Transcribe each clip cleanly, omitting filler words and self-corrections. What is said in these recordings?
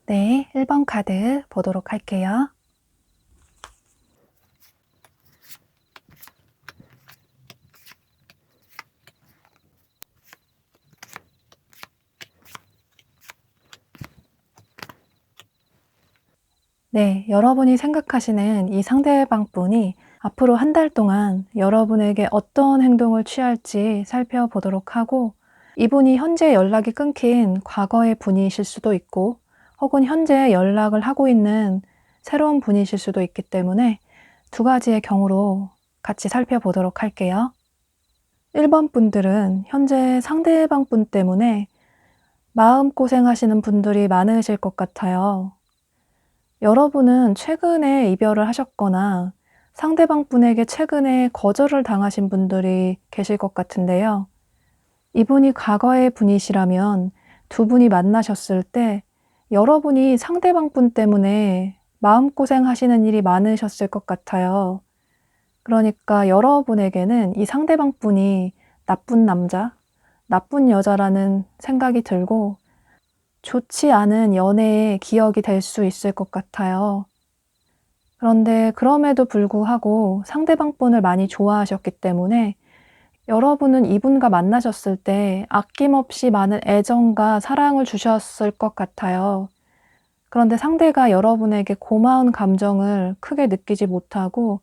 네, 1번 카드 보도록 할게요. 네, 여러분이 생각하시는 이 상대방 분이 앞으로 한 달 동안 여러분에게 어떤 행동을 취할지 살펴보도록 하고, 이분이 현재 연락이 끊긴 과거의 분이실 수도 있고, 혹은 현재 연락을 하고 있는 새로운 분이실 수도 있기 때문에 두 가지의 경우로 같이 살펴보도록 할게요. 1번 분들은 현재 상대방 분 때문에 마음고생하시는 분들이 많으실 것 같아요. 여러분은 최근에 이별을 하셨거나 상대방 분에게 최근에 거절을 당하신 분들이 계실 것 같은데요. 이분이 과거의 분이시라면 두 분이 만나셨을 때 여러분이 상대방 분 때문에 마음고생하시는 일이 많으셨을 것 같아요. 그러니까 여러분에게는 이 상대방 분이 나쁜 남자, 나쁜 여자라는 생각이 들고 좋지 않은 연애의 기억이 될 수 있을 것 같아요. 그런데 그럼에도 불구하고 상대방 분을 많이 좋아하셨기 때문에 여러분은 이분과 만나셨을 때 아낌없이 많은 애정과 사랑을 주셨을 것 같아요. 그런데 상대가 여러분에게 고마운 감정을 크게 느끼지 못하고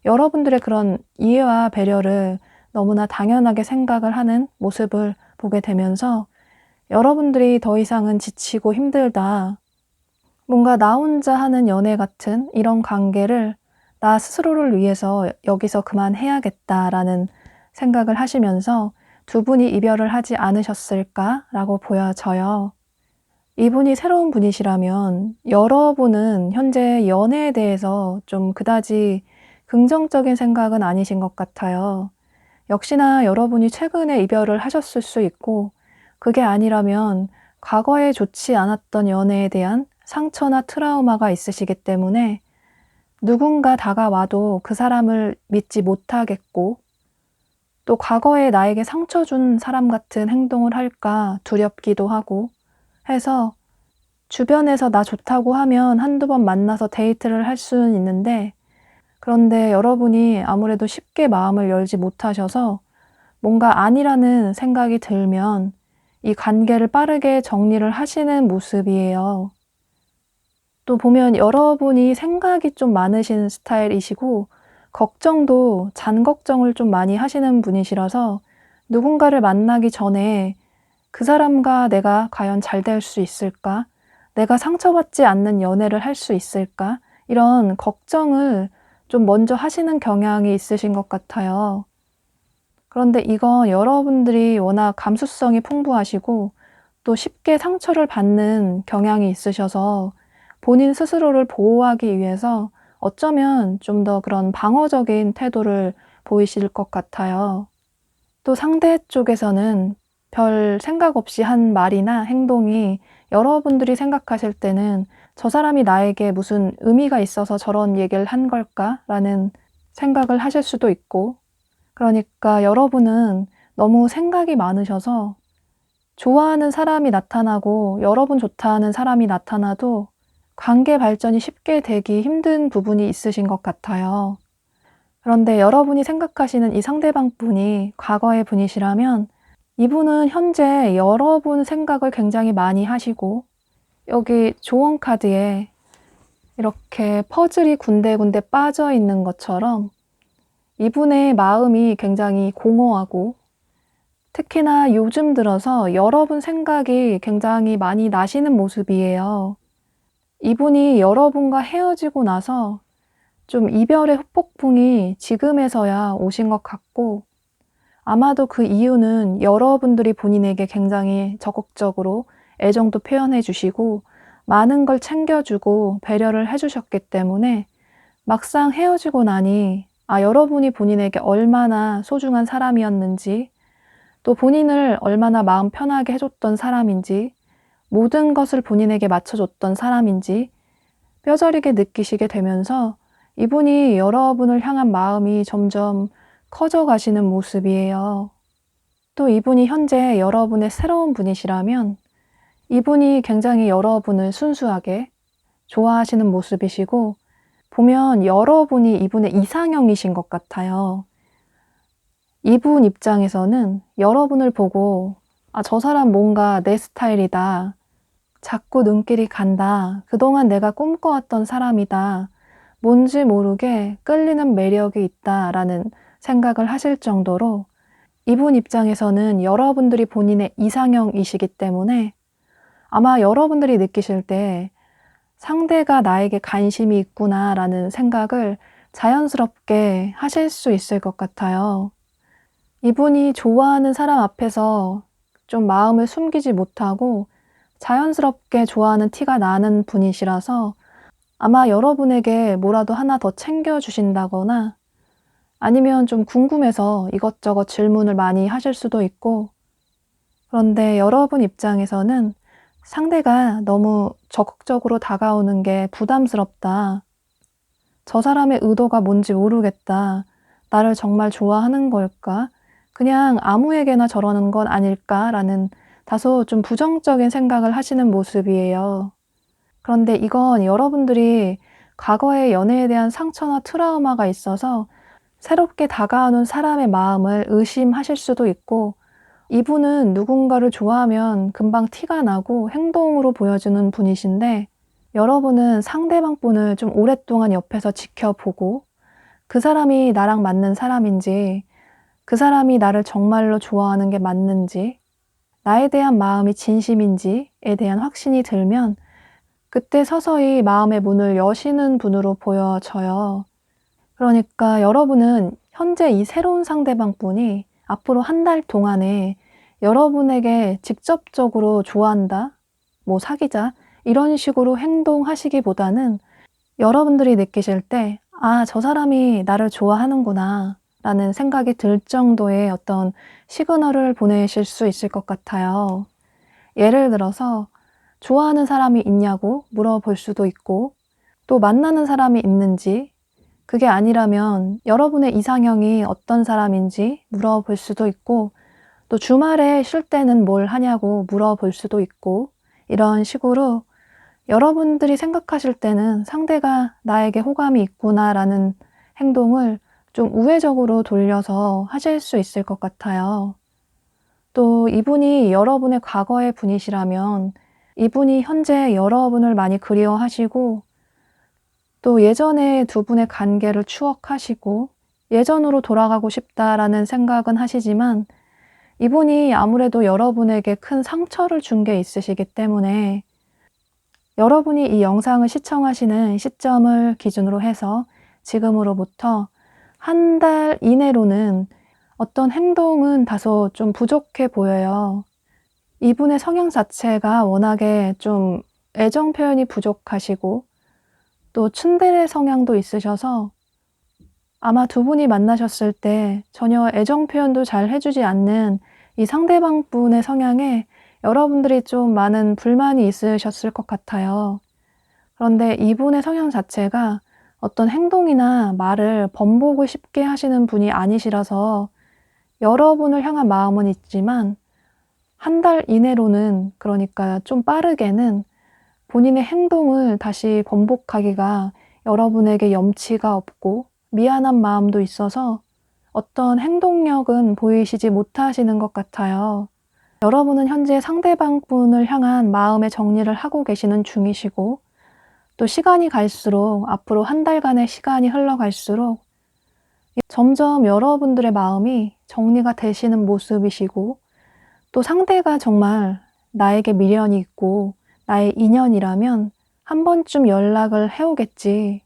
여러분들의 그런 이해와 배려를 너무나 당연하게 생각을 하는 모습을 보게 되면서 여러분들이 더 이상은 지치고 힘들다. 뭔가 나 혼자 하는 연애 같은 이런 관계를 나 스스로를 위해서 여기서 그만해야겠다라는 생각을 하시면서 두 분이 이별을 하지 않으셨을까라고 보여져요. 이분이 새로운 분이시라면 여러분은 현재 연애에 대해서 좀 그다지 긍정적인 생각은 아니신 것 같아요. 역시나 여러분이 최근에 이별을 하셨을 수 있고, 그게 아니라면 과거에 좋지 않았던 연애에 대한 상처나 트라우마가 있으시기 때문에 누군가 다가와도 그 사람을 믿지 못하겠고, 또 과거에 나에게 상처 준 사람 같은 행동을 할까 두렵기도 하고 해서 주변에서 나 좋다고 하면 한두 번 만나서 데이트를 할 수는 있는데, 그런데 여러분이 아무래도 쉽게 마음을 열지 못하셔서 뭔가 아니라는 생각이 들면 이 관계를 빠르게 정리를 하시는 모습이에요. 또 보면 여러분이 생각이 좀 많으신 스타일이시고 걱정도 잔걱정을 좀 많이 하시는 분이시라서 누군가를 만나기 전에 그 사람과 내가 과연 잘 될 수 있을까? 내가 상처받지 않는 연애를 할 수 있을까? 이런 걱정을 좀 먼저 하시는 경향이 있으신 것 같아요. 그런데 이건 여러분들이 워낙 감수성이 풍부하시고 또 쉽게 상처를 받는 경향이 있으셔서 본인 스스로를 보호하기 위해서 어쩌면 좀 더 그런 방어적인 태도를 보이실 것 같아요. 또 상대 쪽에서는 별 생각 없이 한 말이나 행동이 여러분들이 생각하실 때는 '저 사람이 나에게 무슨 의미가 있어서 저런 얘기를 한 걸까?'라는 생각을 하실 수도 있고, 그러니까 여러분은 너무 생각이 많으셔서 좋아하는 사람이 나타나고 여러분 좋다는 사람이 나타나도 관계 발전이 쉽게 되기 힘든 부분이 있으신 것 같아요. 그런데 여러분이 생각하시는 이 상대방 분이 과거의 분이시라면 이분은 현재 여러분 생각을 굉장히 많이 하시고, 여기 조언 카드에 이렇게 퍼즐이 군데군데 빠져 있는 것처럼 이분의 마음이 굉장히 공허하고, 특히나 요즘 들어서 여러분 생각이 굉장히 많이 나시는 모습이에요. 이분이 여러분과 헤어지고 나서 좀 이별의 후폭풍이 지금에서야 오신 것 같고, 아마도 그 이유는 여러분들이 본인에게 굉장히 적극적으로 애정도 표현해 주시고 많은 걸 챙겨주고 배려를 해주셨기 때문에 막상 헤어지고 나니 여러분이 본인에게 얼마나 소중한 사람이었는지, 또 본인을 얼마나 마음 편하게 해줬던 사람인지, 모든 것을 본인에게 맞춰줬던 사람인지 뼈저리게 느끼시게 되면서 이분이 여러분을 향한 마음이 점점 커져가시는 모습이에요. 또 이분이 현재 여러분의 새로운 분이시라면 이분이 굉장히 여러분을 순수하게 좋아하시는 모습이시고, 보면 여러분이 이분의 이상형이신 것 같아요. 이분 입장에서는 여러분을 보고 아, 저 사람 뭔가 내 스타일이다. 자꾸 눈길이 간다. 그동안 내가 꿈꿔왔던 사람이다. 뭔지 모르게 끌리는 매력이 있다라는 생각을 하실 정도로 이분 입장에서는 여러분들이 본인의 이상형이시기 때문에 아마 여러분들이 느끼실 때 상대가 나에게 관심이 있구나라는 생각을 자연스럽게 하실 수 있을 것 같아요. 이분이 좋아하는 사람 앞에서 좀 마음을 숨기지 못하고 자연스럽게 좋아하는 티가 나는 분이시라서 아마 여러분에게 뭐라도 하나 더 챙겨주신다거나 아니면 좀 궁금해서 이것저것 질문을 많이 하실 수도 있고, 그런데 여러분 입장에서는 상대가 너무 적극적으로 다가오는 게 부담스럽다. 저 사람의 의도가 뭔지 모르겠다. 나를 정말 좋아하는 걸까? 그냥 아무에게나 저러는 건 아닐까라는 다소 좀 부정적인 생각을 하시는 모습이에요. 그런데 이건 여러분들이 과거의 연애에 대한 상처나 트라우마가 있어서 새롭게 다가오는 사람의 마음을 의심하실 수도 있고, 이분은 누군가를 좋아하면 금방 티가 나고 행동으로 보여주는 분이신데, 여러분은 상대방 분을 좀 오랫동안 옆에서 지켜보고 그 사람이 나랑 맞는 사람인지, 그 사람이 나를 정말로 좋아하는 게 맞는지, 나에 대한 마음이 진심인지에 대한 확신이 들면 그때 서서히 마음의 문을 여시는 분으로 보여져요. 그러니까 여러분은 현재 이 새로운 상대방 분이 앞으로 한 달 동안에 여러분에게 직접적으로 좋아한다, 뭐 사귀자, 이런 식으로 행동하시기보다는 여러분들이 느끼실 때, 아, 저 사람이 나를 좋아하는구나, 라는 생각이 들 정도의 어떤 시그널을 보내실 수 있을 것 같아요. 예를 들어서, 좋아하는 사람이 있냐고 물어볼 수도 있고, 또 만나는 사람이 있는지, 그게 아니라면 여러분의 이상형이 어떤 사람인지 물어볼 수도 있고, 또 주말에 쉴 때는 뭘 하냐고 물어볼 수도 있고, 이런 식으로 여러분들이 생각하실 때는 상대가 나에게 호감이 있구나라는 행동을 좀 우회적으로 돌려서 하실 수 있을 것 같아요. 또 이분이 여러분의 과거의 분이시라면 이분이 현재 여러분을 많이 그리워하시고 또 예전에 두 분의 관계를 추억하시고 예전으로 돌아가고 싶다라는 생각은 하시지만 이분이 아무래도 여러분에게 큰 상처를 준 게 있으시기 때문에 여러분이 이 영상을 시청하시는 시점을 기준으로 해서 지금으로부터 한 달 이내로는 어떤 행동은 다소 좀 부족해 보여요. 이분의 성향 자체가 워낙에 좀 애정 표현이 부족하시고 또 츤데레 성향도 있으셔서 아마 두 분이 만나셨을 때 전혀 애정 표현도 잘 해주지 않는 이 상대방 분의 성향에 여러분들이 좀 많은 불만이 있으셨을 것 같아요. 그런데 이분의 성향 자체가 어떤 행동이나 말을 번복을 쉽게 하시는 분이 아니시라서 여러분을 향한 마음은 있지만 한 달 이내로는, 그러니까 좀 빠르게는 본인의 행동을 다시 번복하기가 여러분에게 염치가 없고 미안한 마음도 있어서 어떤 행동력은 보이시지 못하시는 것 같아요. 여러분은 현재 상대방 분을 향한 마음의 정리를 하고 계시는 중이시고 또 시간이 갈수록 앞으로 한 달간의 시간이 흘러갈수록 점점 여러분들의 마음이 정리가 되시는 모습이시고 또 상대가 정말 나에게 미련이 있고 나의 인연이라면 한 번쯤 연락을 해오겠지.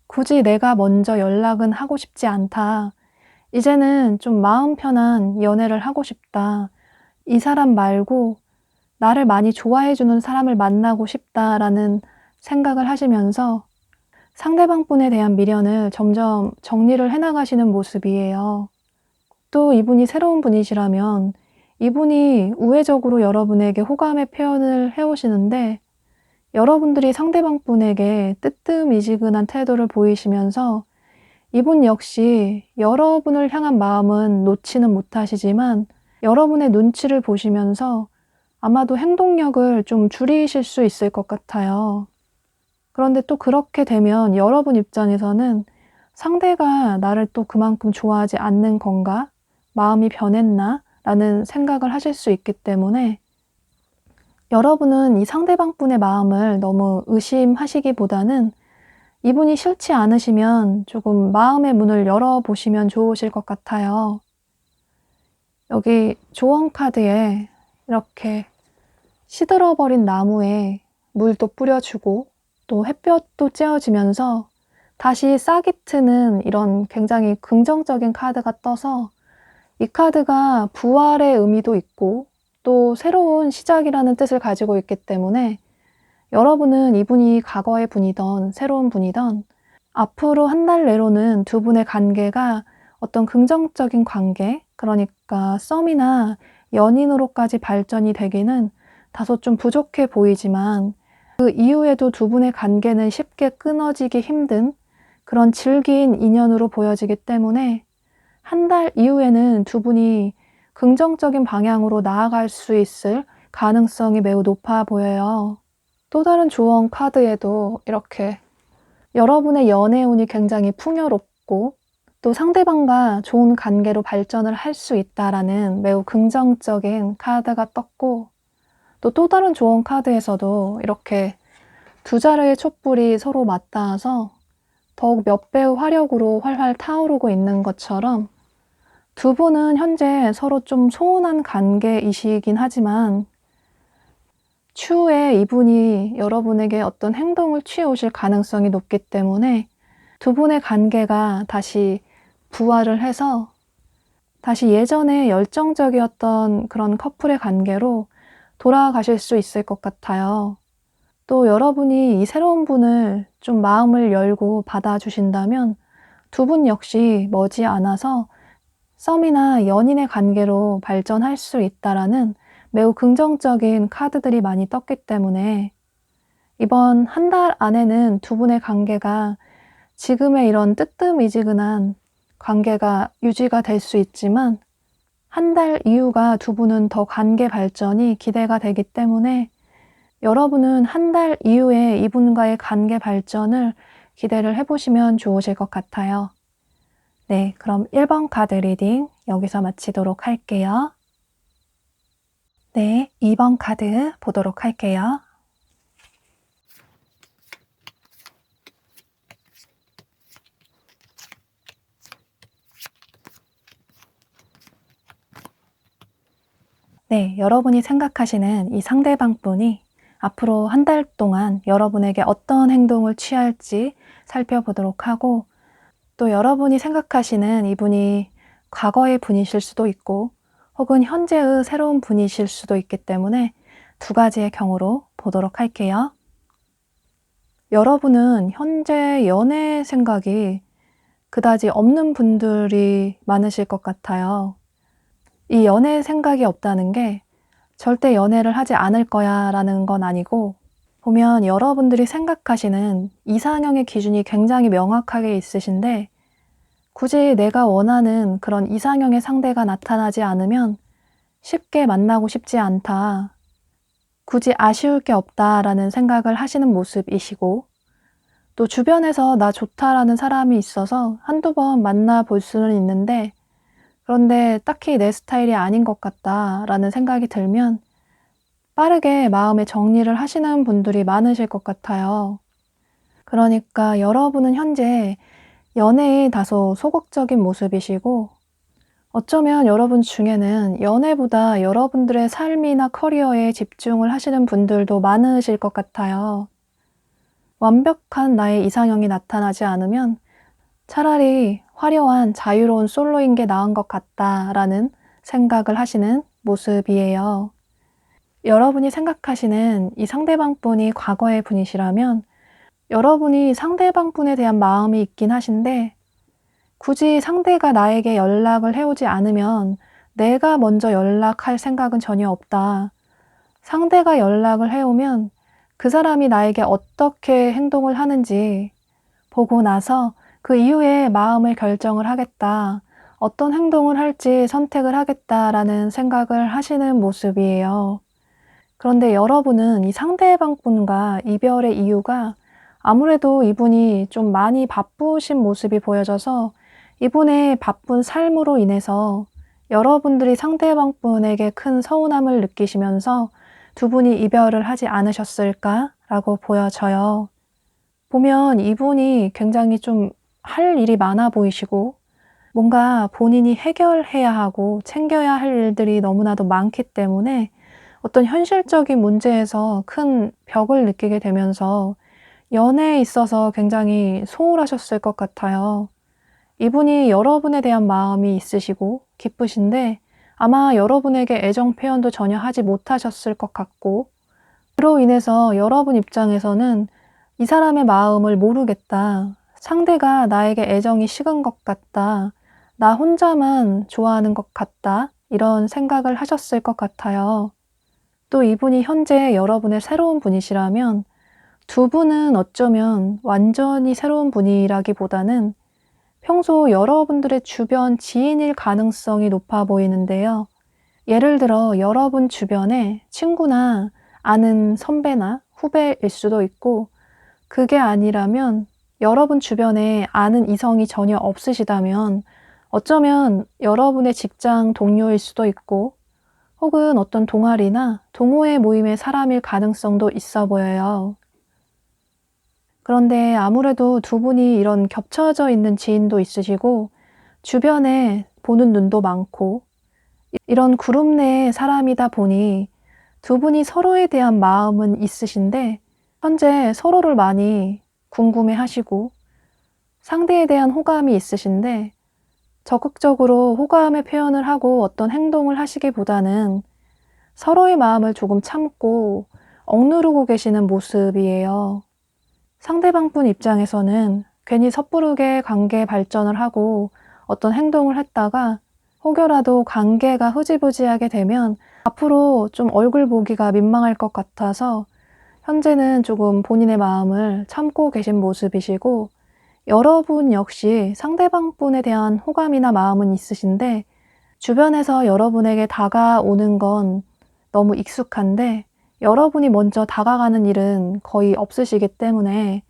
굳이 내가 먼저 연락은 하고 싶지 않다. 이제는 좀 마음 편한 연애를 하고 싶다. 이 사람 말고 나를 많이 좋아해주는 사람을 만나고 싶다라는 생각을 하시면서 상대방 분에 대한 미련을 점점 정리를 해나가시는 모습이에요. 또 이분이 새로운 분이시라면 이분이 우회적으로 여러분에게 호감의 표현을 해오시는데 여러분들이 상대방 분에게 뜨뜻미지근한 태도를 보이시면서 이분 역시 여러분을 향한 마음은 놓지는 못하시지만 여러분의 눈치를 보시면서 아마도 행동력을 좀 줄이실 수 있을 것 같아요. 그런데 또 그렇게 되면 여러분 입장에서는 '상대가 나를 또 그만큼 좋아하지 않는 건가? 마음이 변했나?' 라는 생각을 하실 수 있기 때문에 여러분은 이 상대방분의 마음을 너무 의심하시기보다는 이분이 싫지 않으시면 조금 마음의 문을 열어보시면 좋으실 것 같아요. 여기 조언 카드에 이렇게 시들어버린 나무에 물도 뿌려주고 또 햇볕도 쬐어지면서 다시 싹이 트는 이런 굉장히 긍정적인 카드가 떠서 이 카드가 부활의 의미도 있고 또 새로운 시작이라는 뜻을 가지고 있기 때문에 여러분은 이분이 과거의 분이든 새로운 분이든 앞으로 한 달 내로는 두 분의 관계가 어떤 긍정적인 관계, 그러니까 썸이나 연인으로까지 발전이 되기는 다소 좀 부족해 보이지만 그 이후에도 두 분의 관계는 쉽게 끊어지기 힘든 그런 질긴 인연으로 보여지기 때문에 한 달 이후에는 두 분이 긍정적인 방향으로 나아갈 수 있을 가능성이 매우 높아 보여요. 또 다른 조언 카드에도 이렇게 여러분의 연애운이 굉장히 풍요롭고 또 상대방과 좋은 관계로 발전을 할 수 있다라는 매우 긍정적인 카드가 떴고 또 다른 조언 카드에서도 이렇게 두 자루의 촛불이 서로 맞닿아서 더욱 몇 배의 화력으로 활활 타오르고 있는 것처럼 두 분은 현재 서로 좀 소원한 관계이시긴 하지만 추후에 이분이 여러분에게 어떤 행동을 취해오실 가능성이 높기 때문에 두 분의 관계가 다시 부활을 해서 다시 예전에 열정적이었던 그런 커플의 관계로 돌아가실 수 있을 것 같아요. 또 여러분이 이 새로운 분을 좀 마음을 열고 받아주신다면 두 분 역시 머지않아서 썸이나 연인의 관계로 발전할 수 있다라는 매우 긍정적인 카드들이 많이 떴기 때문에 이번 한 달 안에는 두 분의 관계가 지금의 이런 뜨뜻미지근한 관계가 유지가 될 수 있지만 한 달 이후가 두 분은 더 관계 발전이 기대가 되기 때문에 여러분은 한 달 이후에 이분과의 관계 발전을 기대를 해보시면 좋으실 것 같아요. 네, 그럼 1번 카드 리딩 여기서 마치도록 할게요. 네, 2번 카드 보도록 할게요. 네, 여러분이 생각하시는 이 상대방 분이 앞으로 한 달 동안 여러분에게 어떤 행동을 취할지 살펴보도록 하고 또 여러분이 생각하시는 이분이 과거의 분이실 수도 있고 혹은 현재의 새로운 분이실 수도 있기 때문에 두 가지의 경우로 보도록 할게요. 여러분은 현재 연애 생각이 그다지 없는 분들이 많으실 것 같아요. 이 연애 생각이 없다는 게 절대 연애를 하지 않을 거야 라는 건 아니고 보면 여러분들이 생각하시는 이상형의 기준이 굉장히 명확하게 있으신데 굳이 내가 원하는 그런 이상형의 상대가 나타나지 않으면 쉽게 만나고 싶지 않다. 굳이 아쉬울 게 없다라는 생각을 하시는 모습이시고 또 주변에서 나 좋다라는 사람이 있어서 한두 번 만나볼 수는 있는데 그런데 딱히 내 스타일이 아닌 것 같다라는 생각이 들면 빠르게 마음의 정리를 하시는 분들이 많으실 것 같아요. 그러니까 여러분은 현재 연애에 다소 소극적인 모습이시고 어쩌면 여러분 중에는 연애보다 여러분들의 삶이나 커리어에 집중을 하시는 분들도 많으실 것 같아요. 완벽한 나의 이상형이 나타나지 않으면 차라리 화려한 자유로운 솔로인 게 나은 것 같다라는 생각을 하시는 모습이에요. 여러분이 생각하시는 이 상대방 분이 과거의 분이시라면 여러분이 상대방 분에 대한 마음이 있긴 하신데 굳이 상대가 나에게 연락을 해오지 않으면 내가 먼저 연락할 생각은 전혀 없다. 상대가 연락을 해오면 그 사람이 나에게 어떻게 행동을 하는지 보고 나서 그 이후에 마음을 결정을 하겠다. 어떤 행동을 할지 선택을 하겠다라는 생각을 하시는 모습이에요. 그런데 여러분은 이 상대방 분과 이별의 이유가 아무래도 이분이 좀 많이 바쁘신 모습이 보여져서 이분의 바쁜 삶으로 인해서 여러분들이 상대방 분에게 큰 서운함을 느끼시면서 두 분이 이별을 하지 않으셨을까라고 보여져요. 보면 이분이 굉장히 좀 할 일이 많아 보이시고 뭔가 본인이 해결해야 하고 챙겨야 할 일들이 너무나도 많기 때문에 어떤 현실적인 문제에서 큰 벽을 느끼게 되면서 연애에 있어서 굉장히 소홀하셨을 것 같아요. 이분이 여러분에 대한 마음이 있으시고 기쁘신데 아마 여러분에게 애정 표현도 전혀 하지 못하셨을 것 같고, 그로 인해서 여러분 입장에서는 이 사람의 마음을 모르겠다. 상대가 나에게 애정이 식은 것 같다. 나 혼자만 좋아하는 것 같다. 이런 생각을 하셨을 것 같아요. 또 이분이 현재 여러분의 새로운 분이시라면 두 분은 어쩌면 완전히 새로운 분이라기보다는 평소 여러분들의 주변 지인일 가능성이 높아 보이는데요. 예를 들어 여러분 주변에 친구나 아는 선배나 후배일 수도 있고, 그게 아니라면 여러분 주변에 아는 이성이 전혀 없으시다면 어쩌면 여러분의 직장 동료일 수도 있고, 혹은 어떤 동아리나 동호회 모임의 사람일 가능성도 있어 보여요. 그런데 아무래도 두 분이 이런 겹쳐져 있는 지인도 있으시고 주변에 보는 눈도 많고 이런 그룹 내의 사람이다 보니 두 분이 서로에 대한 마음은 있으신데 현재 서로를 많이 궁금해 하시고 상대에 대한 호감이 있으신데 적극적으로 호감의 표현을 하고 어떤 행동을 하시기보다는 서로의 마음을 조금 참고 억누르고 계시는 모습이에요. 상대방 분 입장에서는 괜히 섣부르게 관계 발전을 하고 어떤 행동을 했다가 혹여라도 관계가 흐지부지하게 되면 앞으로 좀 얼굴 보기가 민망할 것 같아서 현재는 조금 본인의 마음을 참고 계신 모습이시고, 여러분 역시 상대방 분에 대한 호감이나 마음은 있으신데 주변에서 여러분에게 다가오는 건 너무 익숙한데 여러분이 먼저 다가가는 일은 거의 없으시기 때문에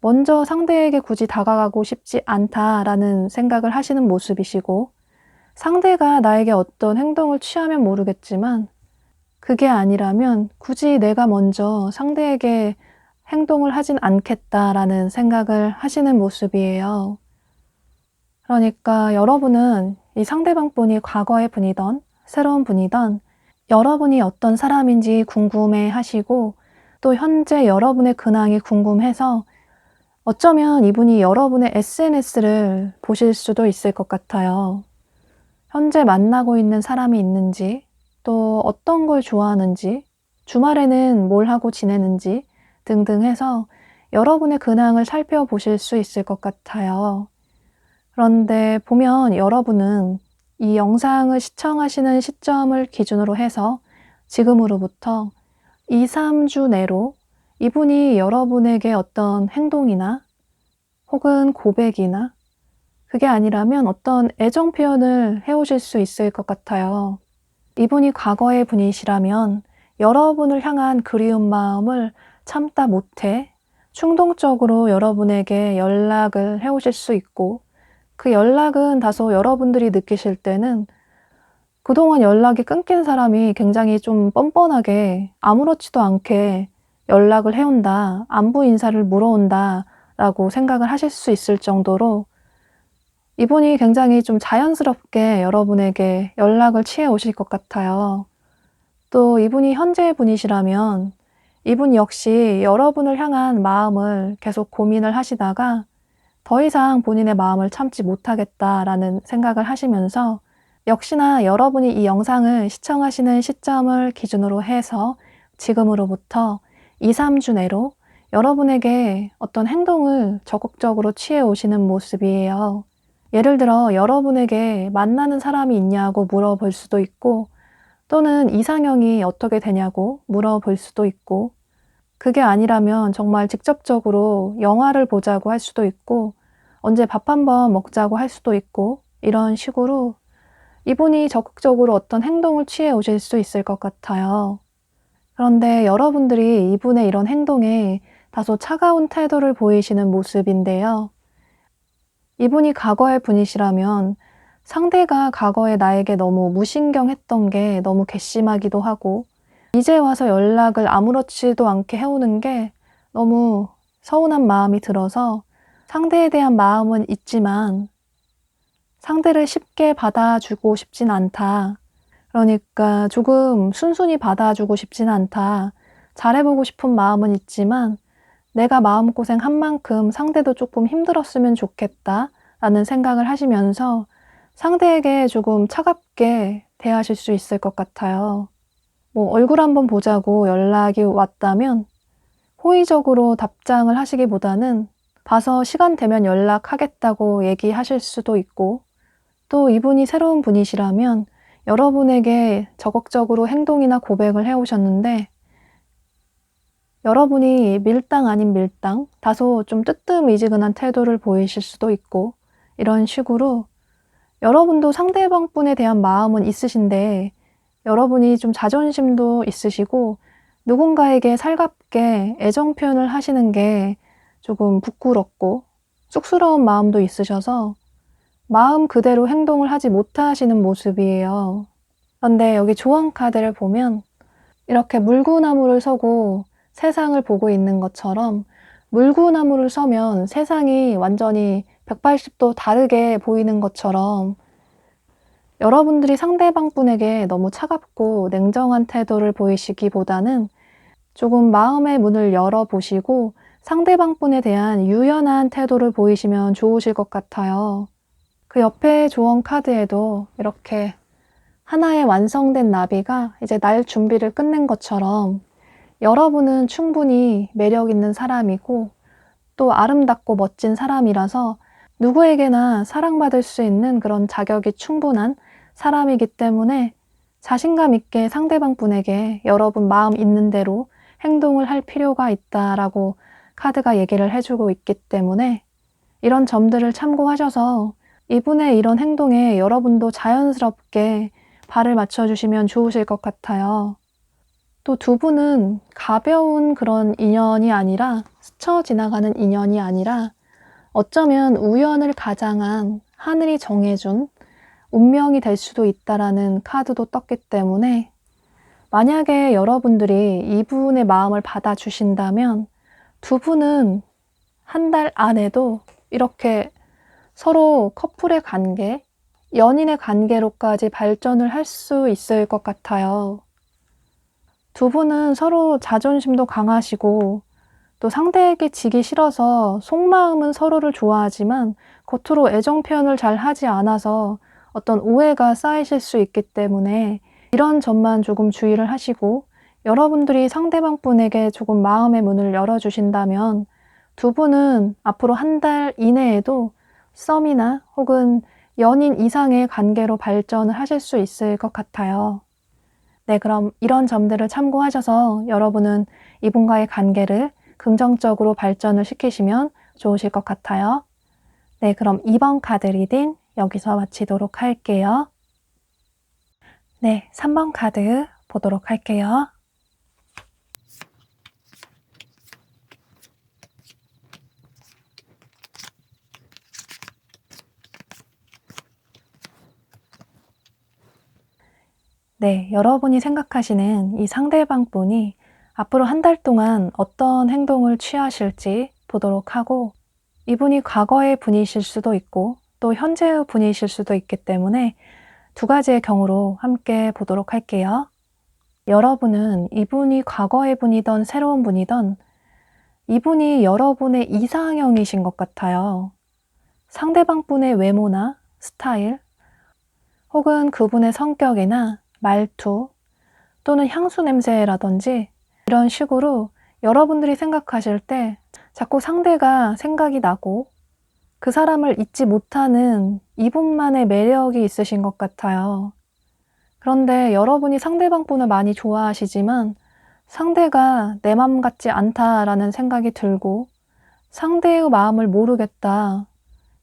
먼저 상대에게 굳이 다가가고 싶지 않다라는 생각을 하시는 모습이시고, 상대가 나에게 어떤 행동을 취하면 모르겠지만 그게 아니라면 굳이 내가 먼저 상대에게 행동을 하진 않겠다라는 생각을 하시는 모습이에요. 그러니까 여러분은 이 상대방 분이 과거의 분이든 새로운 분이든 여러분이 어떤 사람인지 궁금해 하시고 또 현재 여러분의 근황이 궁금해서 어쩌면 이분이 여러분의 SNS를 보실 수도 있을 것 같아요. 현재 만나고 있는 사람이 있는지, 또 어떤 걸 좋아하는지, 주말에는 뭘 하고 지내는지 등등 해서 여러분의 근황을 살펴보실 수 있을 것 같아요. 그런데 보면 여러분은 이 영상을 시청하시는 시점을 기준으로 해서 지금으로부터 2, 3주 내로 이분이 여러분에게 어떤 행동이나 혹은 고백이나 그게 아니라면 어떤 애정 표현을 해오실 수 있을 것 같아요. 이분이 과거의 분이시라면 여러분을 향한 그리운 마음을 참다 못해 충동적으로 여러분에게 연락을 해오실 수 있고, 그 연락은 다소 여러분들이 느끼실 때는 그동안 연락이 끊긴 사람이 굉장히 좀 뻔뻔하게 아무렇지도 않게 연락을 해온다, 안부 인사를 물어온다 라고 생각을 하실 수 있을 정도로 이분이 굉장히 좀 자연스럽게 여러분에게 연락을 취해 오실 것 같아요. 또 이분이 현재 분이시라면 이분 역시 여러분을 향한 마음을 계속 고민을 하시다가 더 이상 본인의 마음을 참지 못하겠다라는 생각을 하시면서 역시나 여러분이 이 영상을 시청하시는 시점을 기준으로 해서 지금으로부터 2, 3주 내로 여러분에게 어떤 행동을 적극적으로 취해 오시는 모습이에요. 예를 들어 여러분에게 만나는 사람이 있냐고 물어볼 수도 있고, 또는 이상형이 어떻게 되냐고 물어볼 수도 있고, 그게 아니라면 정말 직접적으로 영화를 보자고 할 수도 있고, 언제 밥 한번 먹자고 할 수도 있고, 이런 식으로 이분이 적극적으로 어떤 행동을 취해 오실 수 있을 것 같아요. 그런데 여러분들이 이분의 이런 행동에 다소 차가운 태도를 보이시는 모습인데요. 이분이 과거의 분이시라면 상대가 과거에 나에게 너무 무신경했던 게 너무 괘씸하기도 하고, 이제 와서 연락을 아무렇지도 않게 해오는 게 너무 서운한 마음이 들어서 상대에 대한 마음은 있지만 상대를 쉽게 받아주고 싶진 않다. 그러니까 조금 순순히 받아주고 싶진 않다. 잘해보고 싶은 마음은 있지만 내가 마음고생한 만큼 상대도 조금 힘들었으면 좋겠다 라는 생각을 하시면서 상대에게 조금 차갑게 대하실 수 있을 것 같아요. 얼굴 한번 보자고 연락이 왔다면 호의적으로 답장을 하시기보다는 봐서 시간 되면 연락하겠다고 얘기하실 수도 있고, 또 이분이 새로운 분이시라면 여러분에게 적극적으로 행동이나 고백을 해오셨는데 여러분이 밀당 아닌 밀당, 다소 좀 뜨뜻미지근한 태도를 보이실 수도 있고, 이런 식으로 여러분도 상대방 분에 대한 마음은 있으신데 여러분이 좀 자존심도 있으시고 누군가에게 살갑게 애정 표현을 하시는 게 조금 부끄럽고 쑥스러운 마음도 있으셔서 마음 그대로 행동을 하지 못하시는 모습이에요. 그런데 여기 조언 카드를 보면 이렇게 물구나무를 서고 세상을 보고 있는 것처럼, 물구나무를 서면 세상이 완전히 180도 다르게 보이는 것처럼 여러분들이 상대방 분에게 너무 차갑고 냉정한 태도를 보이시기보다는 조금 마음의 문을 열어보시고 상대방 분에 대한 유연한 태도를 보이시면 좋으실 것 같아요. 그 옆에 조언 카드에도 이렇게 하나의 완성된 나비가 이제 날 준비를 끝낸 것처럼 여러분은 충분히 매력 있는 사람이고 또 아름답고 멋진 사람이라서 누구에게나 사랑받을 수 있는 그런 자격이 충분한 사람이기 때문에 자신감 있게 상대방 분에게 여러분 마음 있는 대로 행동을 할 필요가 있다라고 카드가 얘기를 해주고 있기 때문에 이런 점들을 참고하셔서 이분의 이런 행동에 여러분도 자연스럽게 발을 맞춰주시면 좋으실 것 같아요. 또 두 분은 가벼운 그런 인연이 아니라, 스쳐 지나가는 인연이 아니라 어쩌면 우연을 가장한 하늘이 정해준 운명이 될 수도 있다라는 카드도 떴기 때문에 만약에 여러분들이 이분의 마음을 받아주신다면 두 분은 한 달 안에도 이렇게 서로 커플의 관계, 연인의 관계로까지 발전을 할 수 있을 것 같아요. 두 분은 서로 자존심도 강하시고 또 상대에게 지기 싫어서 속마음은 서로를 좋아하지만 겉으로 애정 표현을 잘 하지 않아서 어떤 오해가 쌓이실 수 있기 때문에 이런 점만 조금 주의를 하시고 여러분들이 상대방 분에게 조금 마음의 문을 열어주신다면 두 분은 앞으로 한 달 이내에도 썸이나 혹은 연인 이상의 관계로 발전을 하실 수 있을 것 같아요. 네, 그럼 이런 점들을 참고하셔서 여러분은 이분과의 관계를 긍정적으로 발전을 시키시면 좋으실 것 같아요. 네, 그럼 2번 카드 리딩 여기서 마치도록 할게요. 네, 3번 카드 보도록 할게요. 네, 여러분이 생각하시는 이 상대방 분이 앞으로 한 달 동안 어떤 행동을 취하실지 보도록 하고, 이분이 과거의 분이실 수도 있고 또 현재의 분이실 수도 있기 때문에 두 가지의 경우로 함께 보도록 할게요. 여러분은 이분이 과거의 분이든 새로운 분이든 이분이 여러분의 이상형이신 것 같아요. 상대방 분의 외모나 스타일, 혹은 그분의 성격이나 말투, 또는 향수 냄새라든지 이런 식으로 여러분들이 생각하실 때 자꾸 상대가 생각이 나고 그 사람을 잊지 못하는 이분만의 매력이 있으신 것 같아요. 그런데 여러분이 상대방 분을 많이 좋아하시지만 상대가 내 맘 같지 않다라는 생각이 들고 상대의 마음을 모르겠다,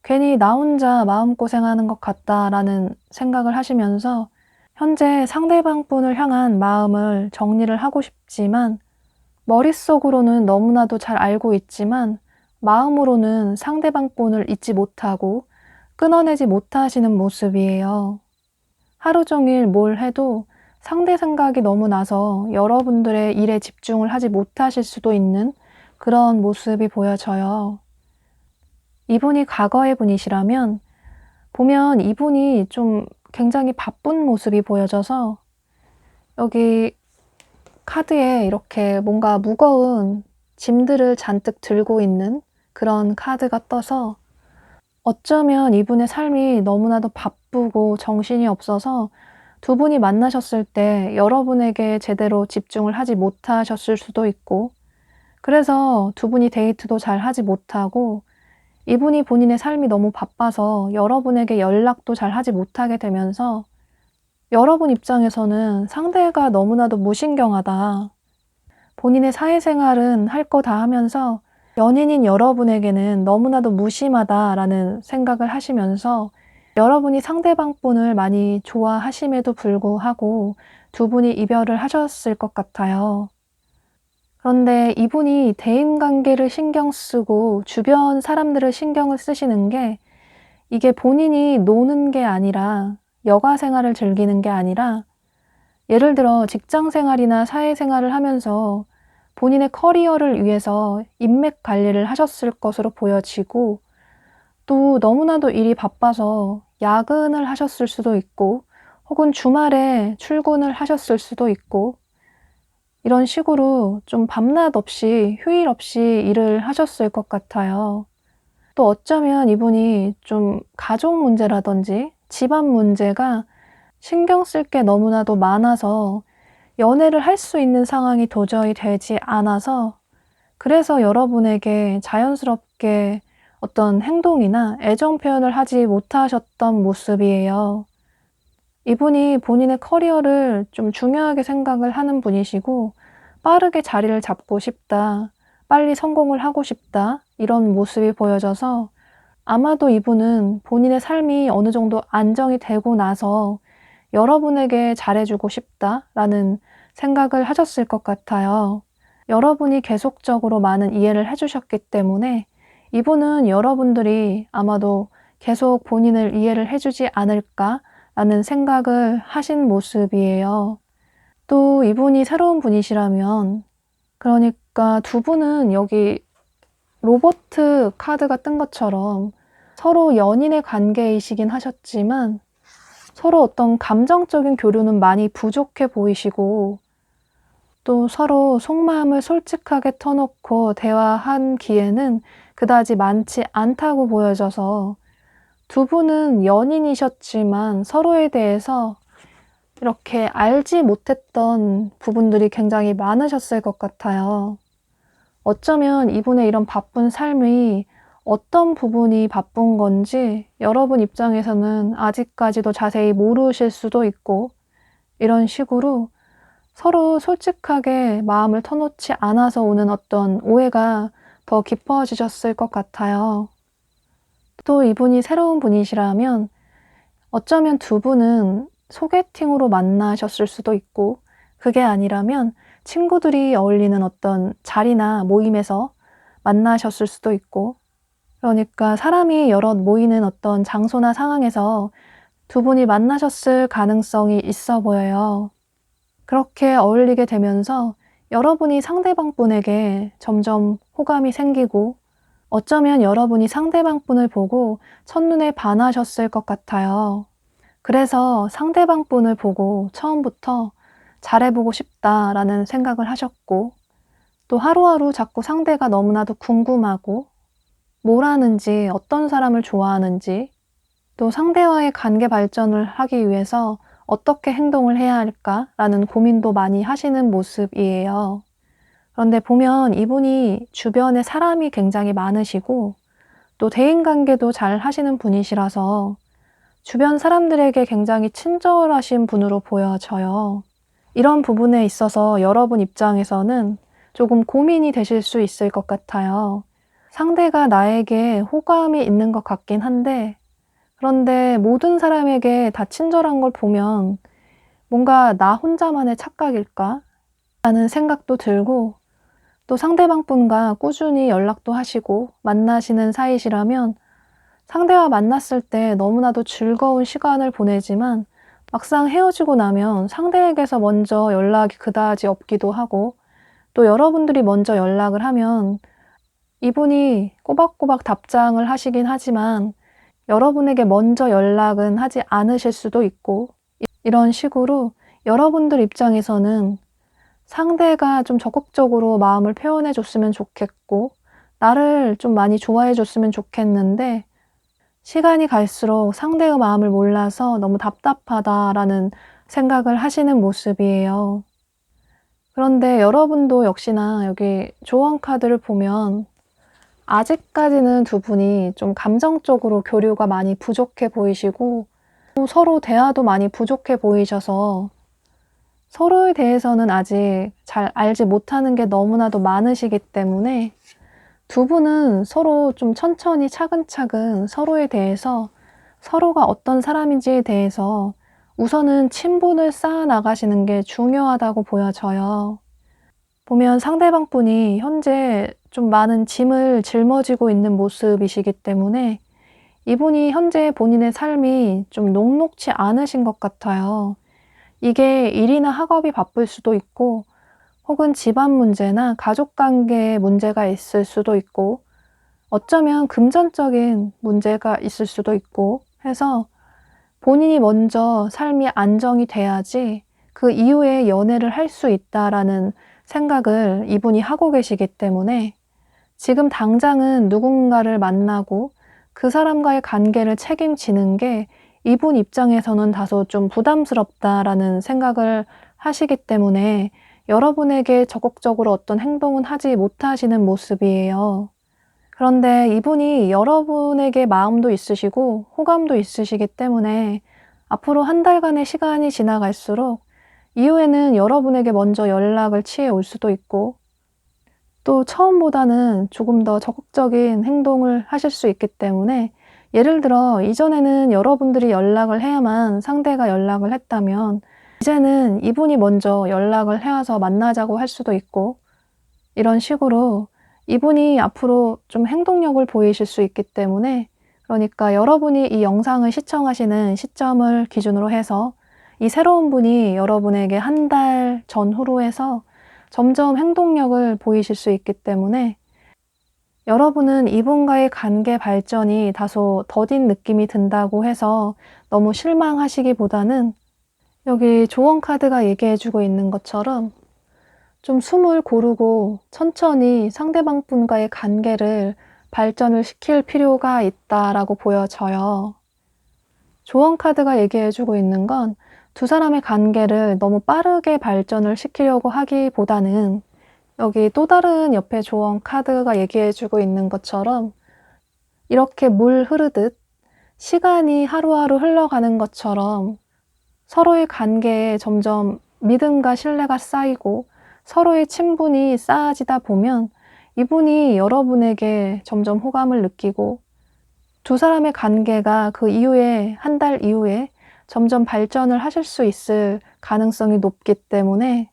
괜히 나 혼자 마음고생하는 것 같다라는 생각을 하시면서 현재 상대방 분을 향한 마음을 정리를 하고 싶지만 머릿속으로는 너무나도 잘 알고 있지만 마음으로는 상대방 분을 잊지 못하고 끊어내지 못하시는 모습이에요. 하루 종일 뭘 해도 상대 생각이 너무 나서 여러분들의 일에 집중을 하지 못하실 수도 있는 그런 모습이 보여져요. 이분이 과거의 분이시라면 보면 이분이 좀 굉장히 바쁜 모습이 보여져서 여기 카드에 이렇게 뭔가 무거운 짐들을 잔뜩 들고 있는 그런 카드가 떠서 어쩌면 이분의 삶이 너무나도 바쁘고 정신이 없어서 두 분이 만나셨을 때 여러분에게 제대로 집중을 하지 못하셨을 수도 있고, 그래서 두 분이 데이트도 잘 하지 못하고 이분이 본인의 삶이 너무 바빠서 여러분에게 연락도 잘 하지 못하게 되면서 여러분 입장에서는 상대가 너무나도 무신경하다. 본인의 사회생활은 할 거 다 하면서 연인인 여러분에게는 너무나도 무심하다라는 생각을 하시면서 여러분이 상대방 분을 많이 좋아하심에도 불구하고 두 분이 이별을 하셨을 것 같아요. 그런데 이분이 대인관계를 신경 쓰고 주변 사람들을 신경을 쓰시는 게 이게 본인이 노는 게 아니라 여가 생활을 즐기는 게 아니라 예를 들어 직장 생활이나 사회 생활을 하면서 본인의 커리어를 위해서 인맥 관리를 하셨을 것으로 보여지고 또 너무나도 일이 바빠서 야근을 하셨을 수도 있고 혹은 주말에 출근을 하셨을 수도 있고 이런 식으로 좀 밤낮 없이 휴일 없이 일을 하셨을 것 같아요. 또 어쩌면 이분이 좀 가족 문제라든지 집안 문제가 신경 쓸 게 너무나도 많아서 연애를 할 수 있는 상황이 도저히 되지 않아서 그래서 여러분에게 자연스럽게 어떤 행동이나 애정 표현을 하지 못하셨던 모습이에요. 이분이 본인의 커리어를 좀 중요하게 생각을 하는 분이시고 빠르게 자리를 잡고 싶다, 빨리 성공을 하고 싶다 이런 모습이 보여져서 아마도 이분은 본인의 삶이 어느 정도 안정이 되고 나서 여러분에게 잘해주고 싶다라는 생각을 하셨을 것 같아요. 여러분이 계속적으로 많은 이해를 해주셨기 때문에 이분은 여러분들이 아마도 계속 본인을 이해를 해주지 않을까라는 생각을 하신 모습이에요. 또 이분이 새로운 분이시라면 그러니까 두 분은 여기 로버트 카드가 뜬 것처럼 서로 연인의 관계이시긴 하셨지만 서로 어떤 감정적인 교류는 많이 부족해 보이시고 또 서로 속마음을 솔직하게 터놓고 대화한 기회는 그다지 많지 않다고 보여져서 두 분은 연인이셨지만 서로에 대해서 이렇게 알지 못했던 부분들이 굉장히 많으셨을 것 같아요. 어쩌면 이분의 이런 바쁜 삶이 어떤 부분이 바쁜 건지 여러분 입장에서는 아직까지도 자세히 모르실 수도 있고 이런 식으로 서로 솔직하게 마음을 터놓지 않아서 오는 어떤 오해가 더 깊어지셨을 것 같아요. 또 이분이 새로운 분이시라면 어쩌면 두 분은 소개팅으로 만나셨을 수도 있고 그게 아니라면 친구들이 어울리는 어떤 자리나 모임에서 만나셨을 수도 있고 그러니까 사람이 여럿 모이는 어떤 장소나 상황에서 두 분이 만나셨을 가능성이 있어 보여요. 그렇게 어울리게 되면서 여러분이 상대방 분에게 점점 호감이 생기고 어쩌면 여러분이 상대방 분을 보고 첫눈에 반하셨을 것 같아요. 그래서 상대방 분을 보고 처음부터 잘해보고 싶다라는 생각을 하셨고 또 하루하루 자꾸 상대가 너무나도 궁금하고 뭘 하는지, 어떤 사람을 좋아하는지, 또 상대와의 관계 발전을 하기 위해서 어떻게 행동을 해야 할까라는 고민도 많이 하시는 모습이에요. 그런데 보면 이분이 주변에 사람이 굉장히 많으시고 또 대인관계도 잘 하시는 분이시라서 주변 사람들에게 굉장히 친절하신 분으로 보여져요. 이런 부분에 있어서 여러분 입장에서는 조금 고민이 되실 수 있을 것 같아요. 상대가 나에게 호감이 있는 것 같긴 한데 그런데 모든 사람에게 다 친절한 걸 보면 뭔가 나 혼자만의 착각일까? 라는 생각도 들고, 또 상대방 분과 꾸준히 연락도 하시고 만나시는 사이시라면 상대와 만났을 때 너무나도 즐거운 시간을 보내지만 막상 헤어지고 나면 상대에게서 먼저 연락이 그다지 없기도 하고, 또 여러분들이 먼저 연락을 하면 이분이 꼬박꼬박 답장을 하시긴 하지만 여러분에게 먼저 연락은 하지 않으실 수도 있고, 이런 식으로 여러분들 입장에서는 상대가 좀 적극적으로 마음을 표현해 줬으면 좋겠고 나를 좀 많이 좋아해 줬으면 좋겠는데, 시간이 갈수록 상대의 마음을 몰라서 너무 답답하다라는 생각을 하시는 모습이에요. 그런데 여러분도 역시나 여기 조언 카드를 보면 아직까지는 두 분이 좀 감정적으로 교류가 많이 부족해 보이시고, 또 서로 대화도 많이 부족해 보이셔서 서로에 대해서는 아직 잘 알지 못하는 게 너무나도 많으시기 때문에 두 분은 서로 좀 천천히 차근차근 서로에 대해서, 서로가 어떤 사람인지에 대해서 우선은 친분을 쌓아 나가시는 게 중요하다고 보여져요. 보면 상대방 분이 현재 좀 많은 짐을 짊어지고 있는 모습이시기 때문에 이분이 현재 본인의 삶이 좀 녹록지 않으신 것 같아요. 이게 일이나 학업이 바쁠 수도 있고, 혹은 집안 문제나 가족 관계에 문제가 있을 수도 있고, 어쩌면 금전적인 문제가 있을 수도 있고 해서 본인이 먼저 삶이 안정이 돼야지 그 이후에 연애를 할 수 있다라는 생각을 이분이 하고 계시기 때문에 지금 당장은 누군가를 만나고 그 사람과의 관계를 책임지는 게 이분 입장에서는 다소 좀 부담스럽다라는 생각을 하시기 때문에 여러분에게 적극적으로 어떤 행동은 하지 못하시는 모습이에요. 그런데 이분이 여러분에게 마음도 있으시고 호감도 있으시기 때문에 앞으로 한 달간의 시간이 지나갈수록 이후에는 여러분에게 먼저 연락을 취해 올 수도 있고, 또 처음보다는 조금 더 적극적인 행동을 하실 수 있기 때문에, 예를 들어 이전에는 여러분들이 연락을 해야만 상대가 연락을 했다면 이제는 이분이 먼저 연락을 해와서 만나자고 할 수도 있고, 이런 식으로 이분이 앞으로 좀 행동력을 보이실 수 있기 때문에, 그러니까 여러분이 이 영상을 시청하시는 시점을 기준으로 해서 이 새로운 분이 여러분에게 한 달 전후로 해서 점점 행동력을 보이실 수 있기 때문에 여러분은 이분과의 관계 발전이 다소 더딘 느낌이 든다고 해서 너무 실망하시기보다는, 여기 조언 카드가 얘기해주고 있는 것처럼 좀 숨을 고르고 천천히 상대방 분과의 관계를 발전을 시킬 필요가 있다라고 보여져요. 조언 카드가 얘기해주고 있는 건 두 사람의 관계를 너무 빠르게 발전을 시키려고 하기보다는, 여기 또 다른 옆에 조언 카드가 얘기해주고 있는 것처럼 이렇게 물 흐르듯 시간이 하루하루 흘러가는 것처럼 서로의 관계에 점점 믿음과 신뢰가 쌓이고 서로의 친분이 쌓아지다 보면 이분이 여러분에게 점점 호감을 느끼고 두 사람의 관계가 그 이후에 한 달 이후에 점점 발전을 하실 수 있을 가능성이 높기 때문에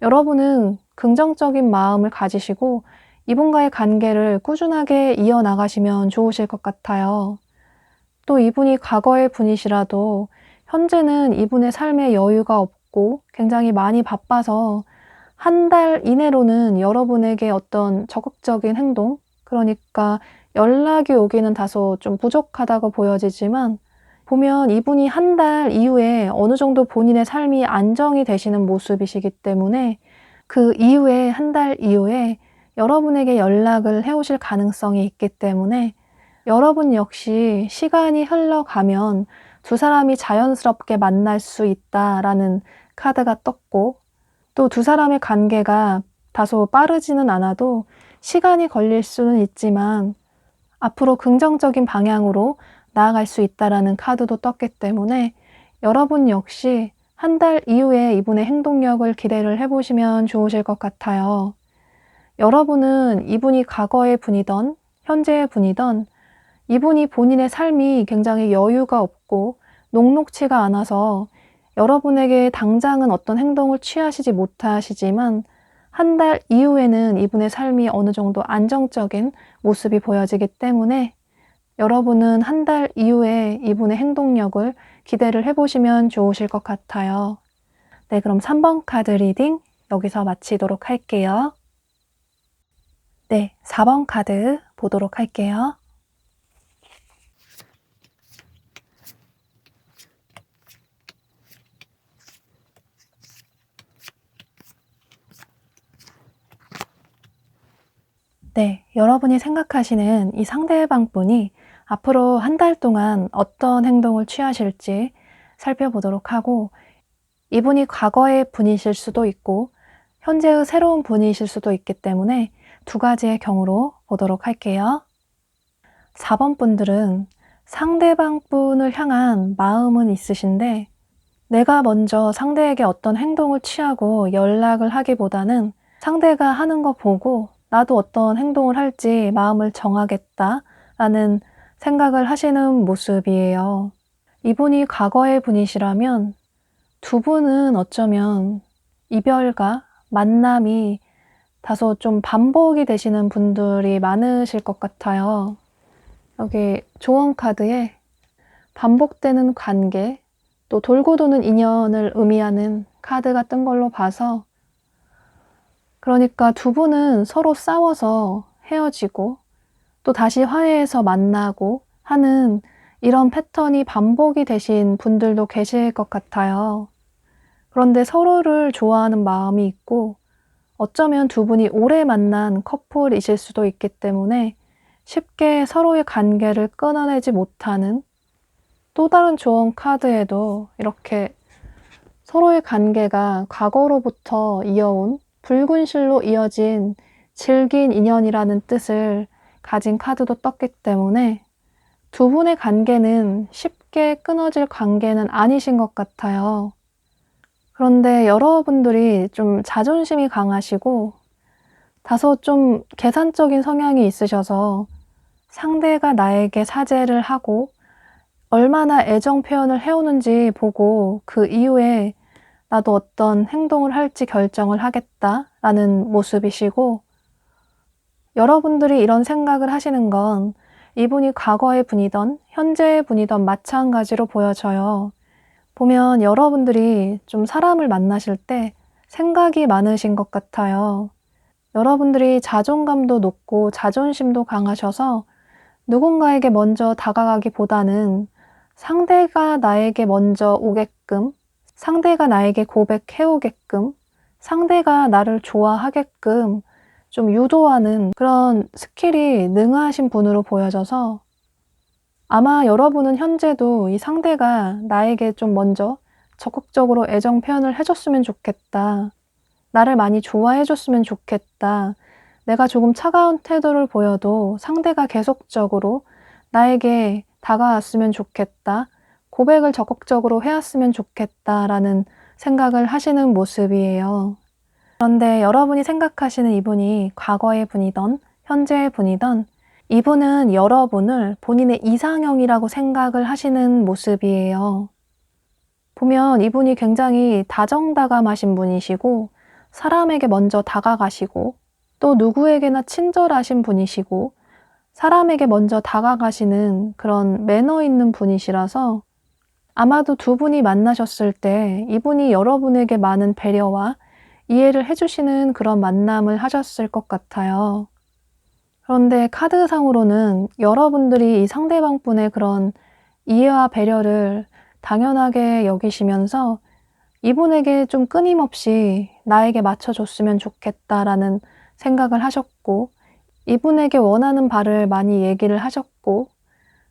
여러분은 긍정적인 마음을 가지시고 이분과의 관계를 꾸준하게 이어나가시면 좋으실 것 같아요. 또 이분이 과거의 분이시라도 현재는 이분의 삶에 여유가 없고 굉장히 많이 바빠서 한 달 이내로는 여러분에게 어떤 적극적인 행동, 그러니까 연락이 오기는 다소 좀 부족하다고 보여지지만, 보면 이분이 한 달 이후에 어느 정도 본인의 삶이 안정이 되시는 모습이시기 때문에 그 이후에 한 달 이후에 여러분에게 연락을 해오실 가능성이 있기 때문에 여러분 역시 시간이 흘러가면 두 사람이 자연스럽게 만날 수 있다라는 카드가 떴고, 또 두 사람의 관계가 다소 빠르지는 않아도 시간이 걸릴 수는 있지만 앞으로 긍정적인 방향으로 나아갈 수 있다라는 카드도 떴기 때문에 여러분 역시 한 달 이후에 이분의 행동력을 기대를 해보시면 좋으실 것 같아요. 여러분은 이분이 과거의 분이던 현재의 분이던 이분이 본인의 삶이 굉장히 여유가 없고 녹록치가 않아서 여러분에게 당장은 어떤 행동을 취하시지 못하시지만 한 달 이후에는 이분의 삶이 어느 정도 안정적인 모습이 보여지기 때문에 여러분은 한 달 이후에 이분의 행동력을 기대를 해보시면 좋으실 것 같아요. 네, 그럼 3번 카드 리딩 여기서 마치도록 할게요. 네, 4번 카드 보도록 할게요. 네, 여러분이 생각하시는 이 상대방 분이 앞으로 한 달 동안 어떤 행동을 취하실지 살펴보도록 하고, 이분이 과거의 분이실 수도 있고 현재의 새로운 분이실 수도 있기 때문에 두 가지의 경우로 보도록 할게요. 4번 분들은 상대방 분을 향한 마음은 있으신데 내가 먼저 상대에게 어떤 행동을 취하고 연락을 하기보다는 상대가 하는 거 보고 나도 어떤 행동을 할지 마음을 정하겠다라는 생각을 하시는 모습이에요. 이분이 과거의 분이시라면 두 분은 어쩌면 이별과 만남이 다소 좀 반복이 되시는 분들이 많으실 것 같아요. 여기 조언 카드에 반복되는 관계, 또 돌고 도는 인연을 의미하는 카드가 뜬 걸로 봐서, 그러니까 두 분은 서로 싸워서 헤어지고 또 다시 화해해서 만나고 하는 이런 패턴이 반복이 되신 분들도 계실 것 같아요. 그런데 서로를 좋아하는 마음이 있고 어쩌면 두 분이 오래 만난 커플이실 수도 있기 때문에 쉽게 서로의 관계를 끊어내지 못하는, 또 다른 조언 카드에도 이렇게 서로의 관계가 과거로부터 이어온 붉은 실로 이어진 질긴 인연이라는 뜻을 가진 카드도 떴기 때문에 두 분의 관계는 쉽게 끊어질 관계는 아니신 것 같아요. 그런데 여러분들이 좀 자존심이 강하시고 다소 좀 계산적인 성향이 있으셔서 상대가 나에게 사죄를 하고 얼마나 애정 표현을 해오는지 보고 그 이후에 나도 어떤 행동을 할지 결정을 하겠다라는 모습이시고, 여러분들이 이런 생각을 하시는 건 이분이 과거의 분이던 현재의 분이던 마찬가지로 보여져요. 보면 여러분들이 좀 사람을 만나실 때 생각이 많으신 것 같아요. 여러분들이 자존감도 높고 자존심도 강하셔서 누군가에게 먼저 다가가기보다는 상대가 나에게 먼저 오게끔, 상대가 나에게 고백해오게끔, 상대가 나를 좋아하게끔 좀 유도하는 그런 스킬이 능하신 분으로 보여져서 아마 여러분은 현재도 이 상대가 나에게 좀 먼저 적극적으로 애정 표현을 해줬으면 좋겠다, 나를 많이 좋아해줬으면 좋겠다, 내가 조금 차가운 태도를 보여도 상대가 계속적으로 나에게 다가왔으면 좋겠다, 고백을 적극적으로 해왔으면 좋겠다라는 생각을 하시는 모습이에요. 그런데 여러분이 생각하시는 이분이 과거의 분이던 현재의 분이던 이분은 여러분을 본인의 이상형이라고 생각을 하시는 모습이에요. 보면 이분이 굉장히 다정다감하신 분이시고 사람에게 먼저 다가가시고 또 누구에게나 친절하신 분이시고 사람에게 먼저 다가가시는 그런 매너 있는 분이시라서 아마도 두 분이 만나셨을 때 이분이 여러분에게 많은 배려와 이해를 해주시는 그런 만남을 하셨을 것 같아요. 그런데 카드상으로는 여러분들이 이 상대방 분의 그런 이해와 배려를 당연하게 여기시면서 이분에게 좀 끊임없이 나에게 맞춰줬으면 좋겠다라는 생각을 하셨고, 이분에게 원하는 바를 많이 얘기를 하셨고,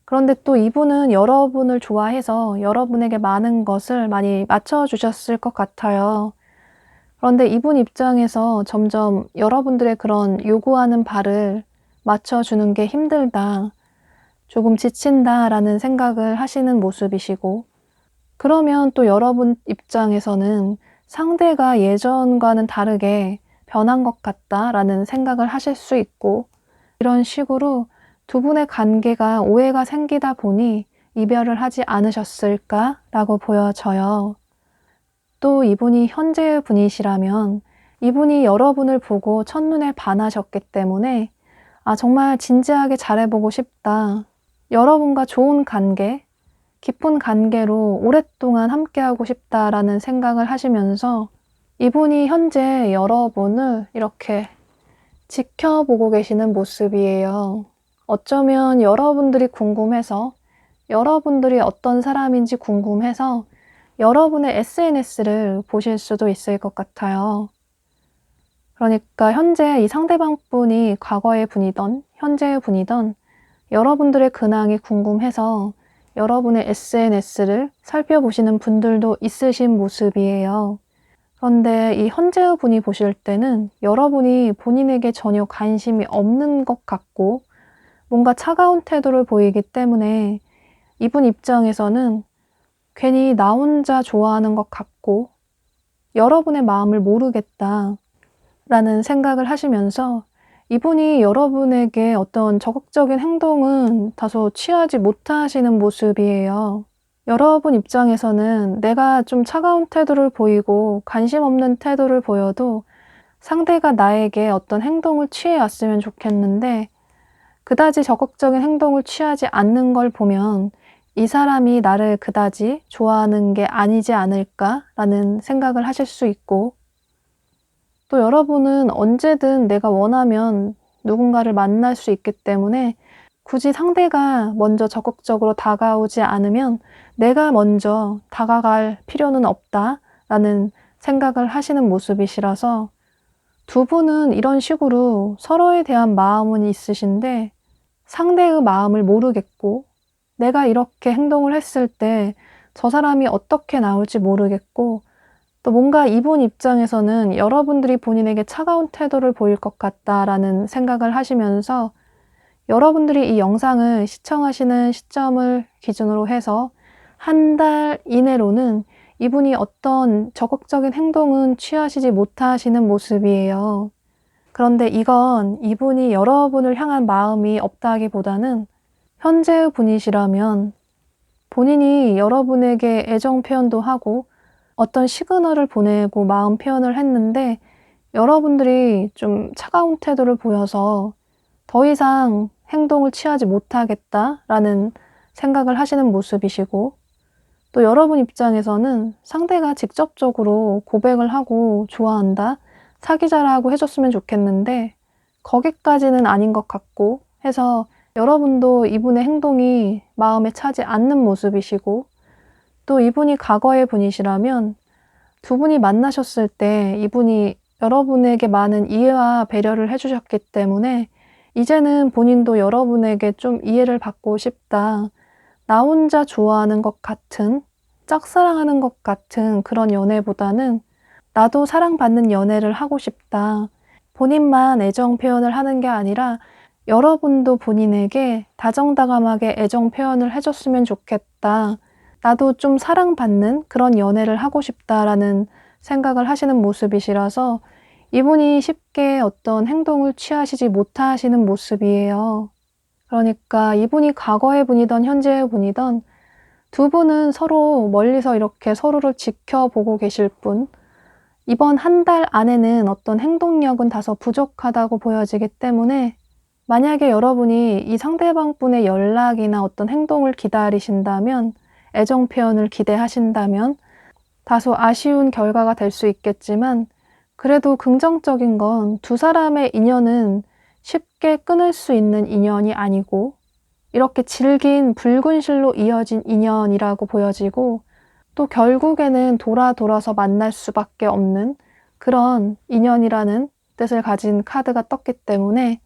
그런데 또 이분은 여러분을 좋아해서 여러분에게 많은 것을 많이 맞춰주셨을 것 같아요. 그런데 이분 입장에서 점점 여러분들의 그런 요구하는 바를 맞춰주는 게 힘들다, 조금 지친다라는 생각을 하시는 모습이시고, 그러면 또 여러분 입장에서는 상대가 예전과는 다르게 변한 것 같다라는 생각을 하실 수 있고, 이런 식으로 두 분의 관계가 오해가 생기다 보니 이별을 하지 않으셨을까라고 보여져요. 또 이분이 현재의 분이시라면 이분이 여러분을 보고 첫눈에 반하셨기 때문에 정말 진지하게 잘해보고 싶다. 여러분과 좋은 관계, 깊은 관계로 오랫동안 함께하고 싶다라는 생각을 하시면서 이분이 현재 여러분을 이렇게 지켜보고 계시는 모습이에요. 어쩌면 여러분들이 궁금해서, 여러분들이 어떤 사람인지 궁금해서 여러분의 SNS를 보실 수도 있을 것 같아요. 그러니까 현재 이 상대방 분이 과거의 분이던 현재의 분이던 여러분들의 근황이 궁금해서 여러분의 SNS를 살펴보시는 분들도 있으신 모습이에요. 그런데 이 현재의 분이 보실 때는 여러분이 본인에게 전혀 관심이 없는 것 같고 뭔가 차가운 태도를 보이기 때문에 이분 입장에서는 괜히 나 혼자 좋아하는 것 같고 여러분의 마음을 모르겠다라는 생각을 하시면서 이분이 여러분에게 어떤 적극적인 행동은 다소 취하지 못하시는 모습이에요. 여러분 입장에서는 내가 좀 차가운 태도를 보이고 관심 없는 태도를 보여도 상대가 나에게 어떤 행동을 취해 왔으면 좋겠는데 그다지 적극적인 행동을 취하지 않는 걸 보면 이 사람이 나를 그다지 좋아하는 게 아니지 않을까라는 생각을 하실 수 있고 또 여러분은 언제든 내가 원하면 누군가를 만날 수 있기 때문에 굳이 상대가 먼저 적극적으로 다가오지 않으면 내가 먼저 다가갈 필요는 없다라는 생각을 하시는 모습이시라서 두 분은 이런 식으로 서로에 대한 마음은 있으신데 상대의 마음을 모르겠고 내가 이렇게 행동을 했을 때 저 사람이 어떻게 나올지 모르겠고 또 뭔가 이분 입장에서는 여러분들이 본인에게 차가운 태도를 보일 것 같다라는 생각을 하시면서 여러분들이 이 영상을 시청하시는 시점을 기준으로 해서 한 달 이내로는 이분이 어떤 적극적인 행동은 취하시지 못하시는 모습이에요. 그런데 이건 이분이 여러분을 향한 마음이 없다기보다는 현재의 분이시라면 본인이 여러분에게 애정 표현도 하고 어떤 시그널을 보내고 마음 표현을 했는데 여러분들이 좀 차가운 태도를 보여서 더 이상 행동을 취하지 못하겠다라는 생각을 하시는 모습이시고 또 여러분 입장에서는 상대가 직접적으로 고백을 하고 좋아한다, 사귀자라고 해줬으면 좋겠는데 거기까지는 아닌 것 같고 해서 여러분도 이분의 행동이 마음에 차지 않는 모습이시고 또 이분이 과거의 분이시라면 두 분이 만나셨을 때 이분이 여러분에게 많은 이해와 배려를 해주셨기 때문에 이제는 본인도 여러분에게 좀 이해를 받고 싶다. 나 혼자 좋아하는 것 같은, 짝사랑하는 것 같은 그런 연애보다는 나도 사랑받는 연애를 하고 싶다. 본인만 애정 표현을 하는 게 아니라 여러분도 본인에게 다정다감하게 애정 표현을 해줬으면 좋겠다. 나도 좀 사랑받는 그런 연애를 하고 싶다라는 생각을 하시는 모습이시라서 이분이 쉽게 어떤 행동을 취하시지 못하시는 모습이에요. 그러니까 이분이 과거의 분이든 현재의 분이든 두 분은 서로 멀리서 이렇게 서로를 지켜보고 계실 뿐 이번 한 달 안에는 어떤 행동력은 다소 부족하다고 보여지기 때문에 만약에 여러분이 이 상대방 분의 연락이나 어떤 행동을 기다리신다면 애정 표현을 기대하신다면 다소 아쉬운 결과가 될 수 있겠지만 그래도 긍정적인 건 두 사람의 인연은 쉽게 끊을 수 있는 인연이 아니고 이렇게 질긴 붉은 실로 이어진 인연이라고 보여지고 또 결국에는 돌아서 만날 수밖에 없는 그런 인연이라는 뜻을 가진 카드가 떴기 때문에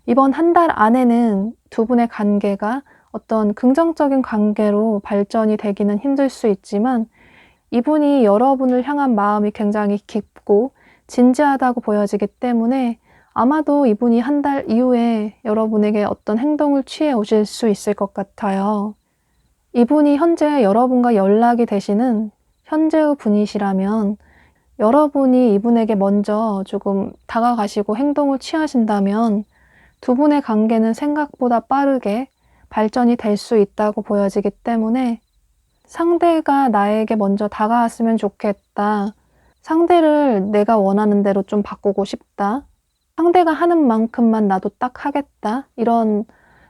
이번 한 달 안에는 두 분의 관계가 어떤 긍정적인 관계로 발전이 되기는 힘들 수 있지만 이분이 여러분을 향한 마음이 굉장히 깊고 진지하다고 보여지기 때문에 아마도 이분이 한 달 이후에 여러분에게 어떤 행동을 취해 오실 수 있을 것 같아요. 이분이 현재 여러분과 연락이 되시는 현재의 분이시라면 여러분이 이분에게 먼저 조금 다가가시고 행동을 취하신다면 두 분의 관계는 생각보다 빠르게 발전이 될 수 있다고 보여지기 때문에 상대가 나에게 먼저 다가왔으면 좋겠다. 상대를 내가 원하는 대로 좀 바꾸고 싶다. 상대가 하는 만큼만 나도 딱 하겠다. 이런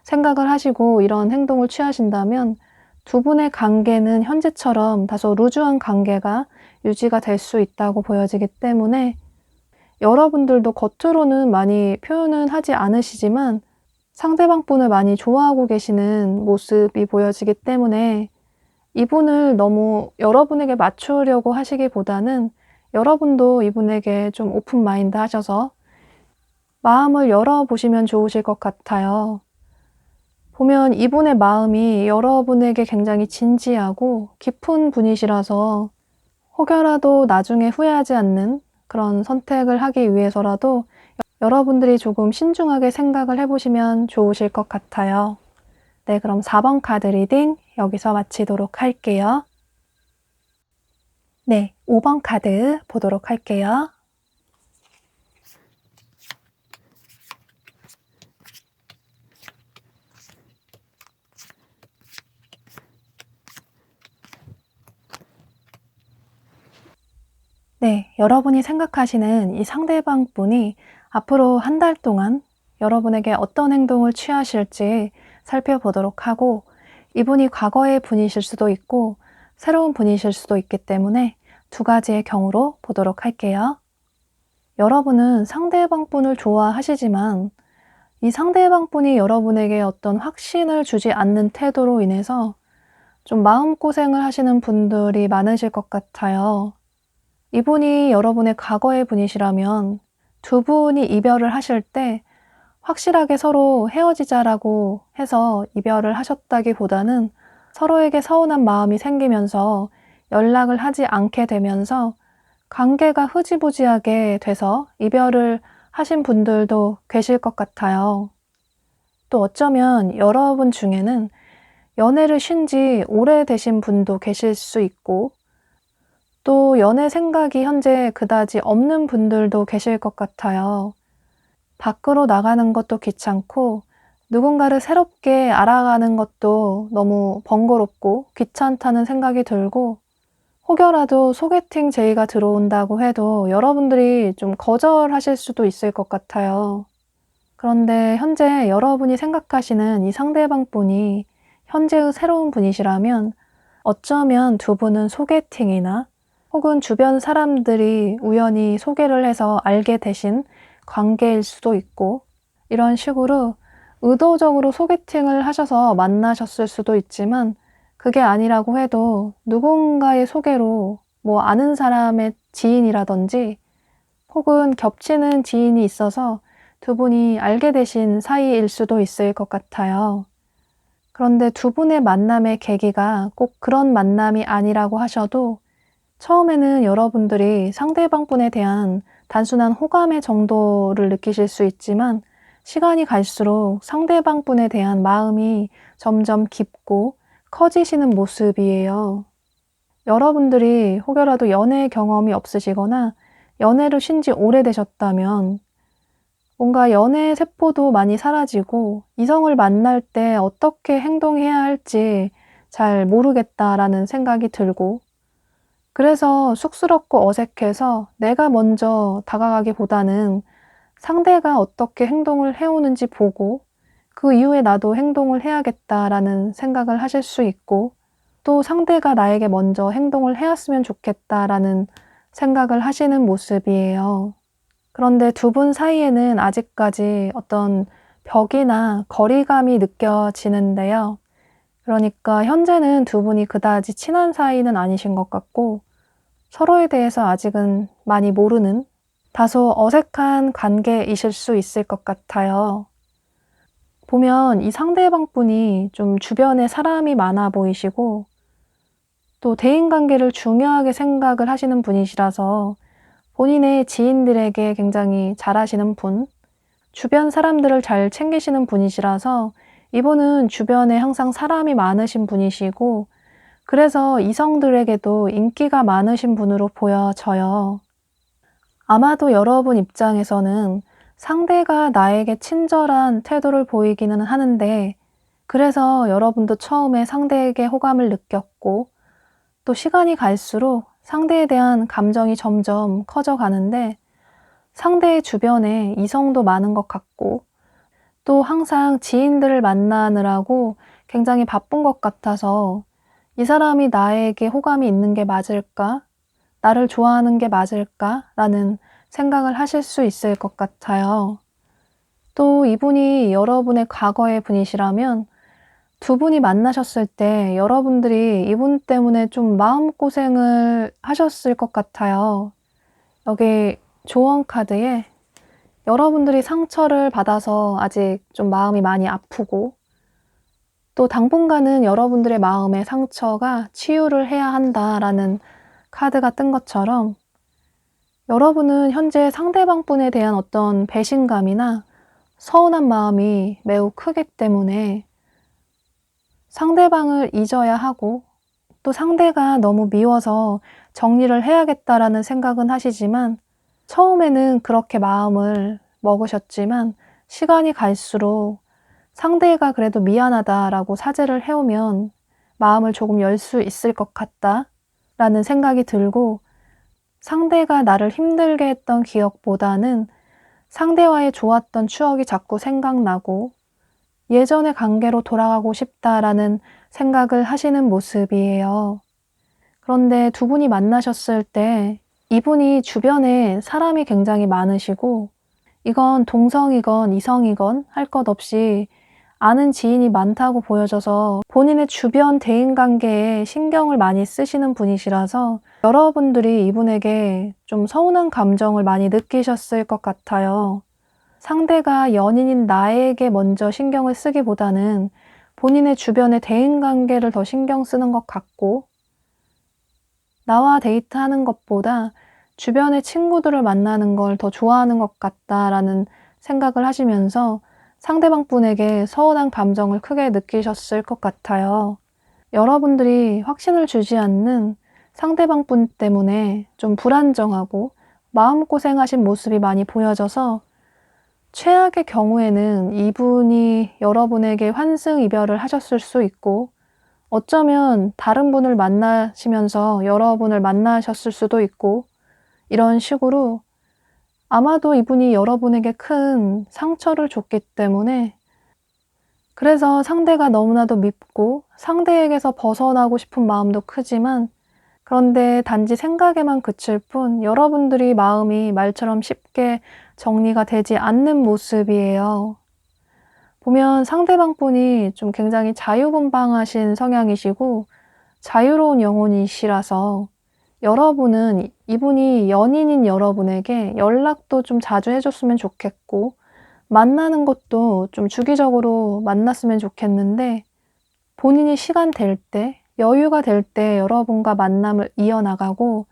생각을 하시고 이런 행동을 취하신다면 두 분의 관계는 현재처럼 다소 루즈한 관계가 유지가 될 수 있다고 보여지기 때문에 여러분들도 겉으로는 많이 표현은 하지 않으시지만 상대방 분을 많이 좋아하고 계시는 모습이 보여지기 때문에 이분을 너무 여러분에게 맞추려고 하시기보다는 여러분도 이분에게 좀 오픈 마인드 하셔서 마음을 열어보시면 좋으실 것 같아요. 보면 이분의 마음이 여러분에게 굉장히 진지하고 깊은 분이시라서 혹여라도 나중에 후회하지 않는 그런 선택을 하기 위해서라도 여러분들이 조금 신중하게 생각을 해보시면 좋으실 것 같아요. 네, 그럼 4번 카드 리딩 여기서 마치도록 할게요. 네, 5번 카드 보도록 할게요. 네, 여러분이 생각하시는 이 상대방 분이 앞으로 한 달 동안 여러분에게 어떤 행동을 취하실지 살펴보도록 하고 이분이 과거의 분이실 수도 있고 새로운 분이실 수도 있기 때문에 두 가지의 경우로 보도록 할게요. 여러분은 상대방 분을 좋아하시지만 이 상대방 분이 여러분에게 어떤 확신을 주지 않는 태도로 인해서 좀 마음고생을 하시는 분들이 많으실 것 같아요. 이분이 여러분의 과거의 분이시라면 두 분이 이별을 하실 때 확실하게 서로 헤어지자라고 해서 이별을 하셨다기보다는 서로에게 서운한 마음이 생기면서 연락을 하지 않게 되면서 관계가 흐지부지하게 돼서 이별을 하신 분들도 계실 것 같아요. 또 어쩌면 여러분 중에는 연애를 쉰 지 오래되신 분도 계실 수 있고 또 연애 생각이 현재 그다지 없는 분들도 계실 것 같아요. 밖으로 나가는 것도 귀찮고 누군가를 새롭게 알아가는 것도 너무 번거롭고 귀찮다는 생각이 들고 혹여라도 소개팅 제의가 들어온다고 해도 여러분들이 좀 거절하실 수도 있을 것 같아요. 그런데 현재 여러분이 생각하시는 이 상대방 분이 현재의 새로운 분이시라면 어쩌면 두 분은 소개팅이나 혹은 주변 사람들이 우연히 소개를 해서 알게 되신 관계일 수도 있고 이런 식으로 의도적으로 소개팅을 하셔서 만나셨을 수도 있지만 그게 아니라고 해도 누군가의 소개로 뭐 아는 사람의 지인이라든지 혹은 겹치는 지인이 있어서 두 분이 알게 되신 사이일 수도 있을 것 같아요. 그런데 두 분의 만남의 계기가 꼭 그런 만남이 아니라고 하셔도 처음에는 여러분들이 상대방 분에 대한 단순한 호감의 정도를 느끼실 수 있지만 시간이 갈수록 상대방 분에 대한 마음이 점점 깊고 커지시는 모습이에요. 여러분들이 혹여라도 연애 경험이 없으시거나 연애를 쉰 지 오래되셨다면 뭔가 연애 세포도 많이 사라지고 이성을 만날 때 어떻게 행동해야 할지 잘 모르겠다라는 생각이 들고 그래서 쑥스럽고 어색해서 내가 먼저 다가가기보다는 상대가 어떻게 행동을 해오는지 보고 그 이후에 나도 행동을 해야겠다라는 생각을 하실 수 있고 또 상대가 나에게 먼저 행동을 해왔으면 좋겠다라는 생각을 하시는 모습이에요. 그런데 두 분 사이에는 아직까지 어떤 벽이나 거리감이 느껴지는데요. 그러니까 현재는 두 분이 그다지 친한 사이는 아니신 것 같고 서로에 대해서 아직은 많이 모르는 다소 어색한 관계이실 수 있을 것 같아요. 보면 이 상대방 분이 좀 주변에 사람이 많아 보이시고 또 대인관계를 중요하게 생각을 하시는 분이시라서 본인의 지인들에게 굉장히 잘하시는 분, 주변 사람들을 잘 챙기시는 분이시라서 이분은 주변에 항상 사람이 많으신 분이시고 그래서 이성들에게도 인기가 많으신 분으로 보여져요. 아마도 여러분 입장에서는 상대가 나에게 친절한 태도를 보이기는 하는데 그래서 여러분도 처음에 상대에게 호감을 느꼈고 또 시간이 갈수록 상대에 대한 감정이 점점 커져 가는데 상대의 주변에 이성도 많은 것 같고 또 항상 지인들을 만나느라고 굉장히 바쁜 것 같아서 이 사람이 나에게 호감이 있는 게 맞을까? 나를 좋아하는 게 맞을까? 라는 생각을 하실 수 있을 것 같아요. 또 이분이 여러분의 과거의 분이시라면 두 분이 만나셨을 때 여러분들이 이분 때문에 좀 마음고생을 하셨을 것 같아요. 여기 조언 카드에 여러분들이 상처를 받아서 아직 좀 마음이 많이 아프고 또 당분간은 여러분들의 마음의 상처가 치유를 해야 한다라는 카드가 뜬 것처럼 여러분은 현재 상대방 분에 대한 어떤 배신감이나 서운한 마음이 매우 크기 때문에 상대방을 잊어야 하고 또 상대가 너무 미워서 정리를 해야겠다라는 생각은 하시지만 처음에는 그렇게 마음을 먹으셨지만 시간이 갈수록 상대가 그래도 미안하다라고 사죄를 해오면 마음을 조금 열 수 있을 것 같다라는 생각이 들고 상대가 나를 힘들게 했던 기억보다는 상대와의 좋았던 추억이 자꾸 생각나고 예전의 관계로 돌아가고 싶다라는 생각을 하시는 모습이에요. 그런데 두 분이 만나셨을 때 이분이 주변에 사람이 굉장히 많으시고 이건 동성이건 이성이건 할 것 없이 아는 지인이 많다고 보여져서 본인의 주변 대인관계에 신경을 많이 쓰시는 분이시라서 여러분들이 이분에게 좀 서운한 감정을 많이 느끼셨을 것 같아요. 상대가 연인인 나에게 먼저 신경을 쓰기보다는 본인의 주변의 대인관계를 더 신경 쓰는 것 같고 나와 데이트하는 것보다 주변의 친구들을 만나는 걸 더 좋아하는 것 같다라는 생각을 하시면서 상대방 분에게 서운한 감정을 크게 느끼셨을 것 같아요. 여러분들이 확신을 주지 않는 상대방 분 때문에 좀 불안정하고 마음고생하신 모습이 많이 보여져서 최악의 경우에는 이분이 여러분에게 환승 이별을 하셨을 수 있고 어쩌면 다른 분을 만나시면서 여러분을 만나셨을 수도 있고 이런 식으로 아마도 이분이 여러분에게 큰 상처를 줬기 때문에 그래서 상대가 너무나도 밉고 상대에게서 벗어나고 싶은 마음도 크지만 그런데 단지 생각에만 그칠 뿐 여러분들이 마음이 말처럼 쉽게 정리가 되지 않는 모습이에요. 보면 상대방 분이 좀 굉장히 자유분방하신 성향이시고 자유로운 영혼이시라서 여러분은 이분이 연인인 여러분에게 연락도 좀 자주 해줬으면 좋겠고 만나는 것도 좀 주기적으로 만났으면 좋겠는데 본인이 시간 될 때, 여유가 될 때 여러분과 만남을 이어나가고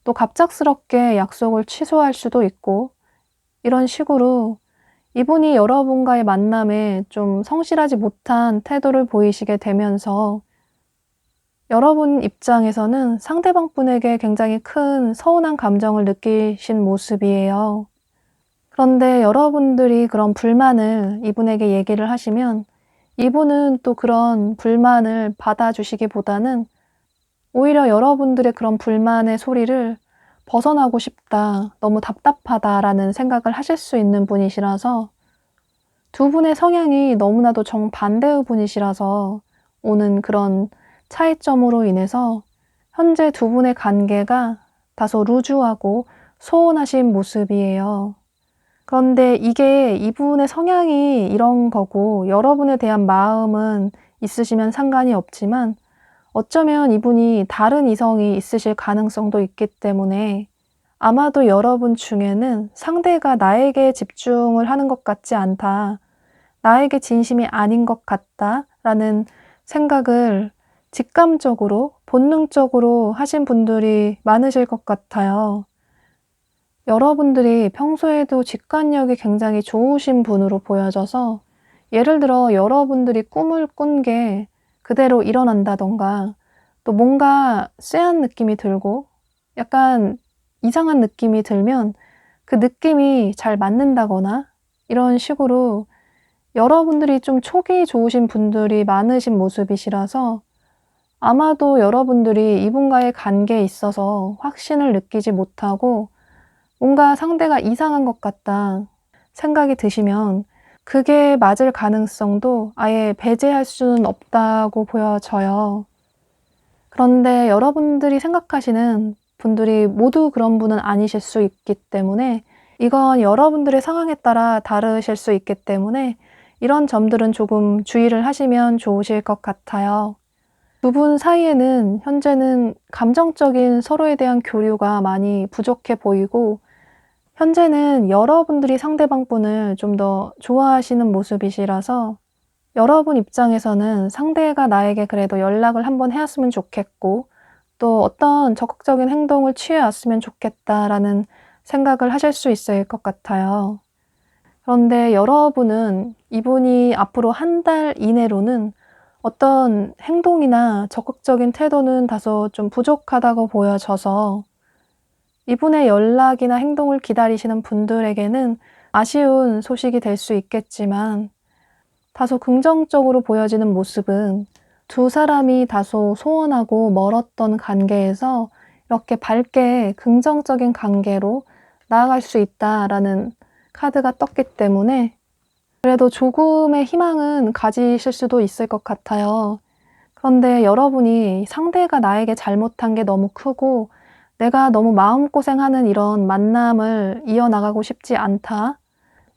또 갑작스럽게 약속을 취소할 수도 있고 이런 식으로 이분이 여러분과의 만남에 좀 성실하지 못한 태도를 보이시게 되면서 여러분 입장에서는 상대방 분에게 굉장히 큰 서운한 감정을 느끼신 모습이에요. 그런데 여러분들이 그런 불만을 이분에게 얘기를 하시면 이분은 또 그런 불만을 받아주시기보다는 오히려 여러분들의 그런 불만의 소리를 벗어나고 싶다, 너무 답답하다라는 생각을 하실 수 있는 분이시라서 두 분의 성향이 너무나도 정반대의 분이시라서 오는 그런 차이점으로 인해서 현재 두 분의 관계가 다소 루즈하고 소원하신 모습이에요. 그런데 이게 이분의 성향이 이런 거고 여러분에 대한 마음은 있으시면 상관이 없지만 어쩌면 이분이 다른 이성이 있으실 가능성도 있기 때문에 아마도 여러분 중에는 상대가 나에게 집중을 하는 것 같지 않다, 나에게 진심이 아닌 것 같다라는 생각을 직감적으로, 본능적으로 하신 분들이 많으실 것 같아요. 여러분들이 평소에도 직관력이 굉장히 좋으신 분으로 보여져서 예를 들어 여러분들이 꿈을 꾼 게 그대로 일어난다던가 또 뭔가 쎄한 느낌이 들고 약간 이상한 느낌이 들면 그 느낌이 잘 맞는다거나 이런 식으로 여러분들이 좀 촉이 좋으신 분들이 많으신 모습이시라서 아마도 여러분들이 이분과의 관계에 있어서 확신을 느끼지 못하고 뭔가 상대가 이상한 것 같다 생각이 드시면 그게 맞을 가능성도 아예 배제할 수는 없다고 보여져요. 그런데 여러분들이 생각하시는 분들이 모두 그런 분은 아니실 수 있기 때문에 이건 여러분들의 상황에 따라 다르실 수 있기 때문에 이런 점들은 조금 주의를 하시면 좋으실 것 같아요. 두 분 사이에는 현재는 감정적인 서로에 대한 교류가 많이 부족해 보이고 현재는 여러분들이 상대방 분을 좀 더 좋아하시는 모습이시라서 여러분 입장에서는 상대가 나에게 그래도 연락을 한번 해왔으면 좋겠고 또 어떤 적극적인 행동을 취해왔으면 좋겠다라는 생각을 하실 수 있을 것 같아요. 그런데 여러분은 이분이 앞으로 한 달 이내로는 어떤 행동이나 적극적인 태도는 다소 좀 부족하다고 보여져서 이분의 연락이나 행동을 기다리시는 분들에게는 아쉬운 소식이 될 수 있겠지만 다소 긍정적으로 보여지는 모습은 두 사람이 다소 소원하고 멀었던 관계에서 이렇게 밝게 긍정적인 관계로 나아갈 수 있다라는 카드가 떴기 때문에 그래도 조금의 희망은 가지실 수도 있을 것 같아요. 그런데 여러분이 상대가 나에게 잘못한 게 너무 크고 내가 너무 마음고생하는 이런 만남을 이어나가고 싶지 않다.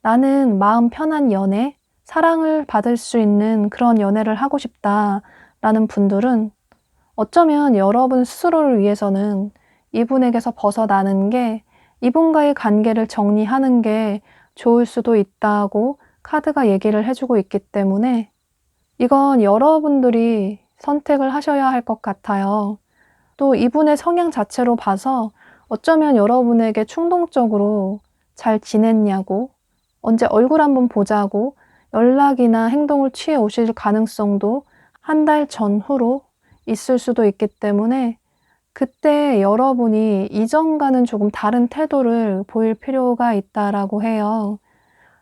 나는 마음 편한 연애, 사랑을 받을 수 있는 그런 연애를 하고 싶다라는 분들은 어쩌면 여러분 스스로를 위해서는 이분에게서 벗어나는 게 이분과의 관계를 정리하는 게 좋을 수도 있다고 카드가 얘기를 해주고 있기 때문에 이건 여러분들이 선택을 하셔야 할 것 같아요. 또 이분의 성향 자체로 봐서 어쩌면 여러분에게 충동적으로 잘 지냈냐고 언제 얼굴 한번 보자고 연락이나 행동을 취해 오실 가능성도 한 달 전후로 있을 수도 있기 때문에 그때 여러분이 이전과는 조금 다른 태도를 보일 필요가 있다라고 해요.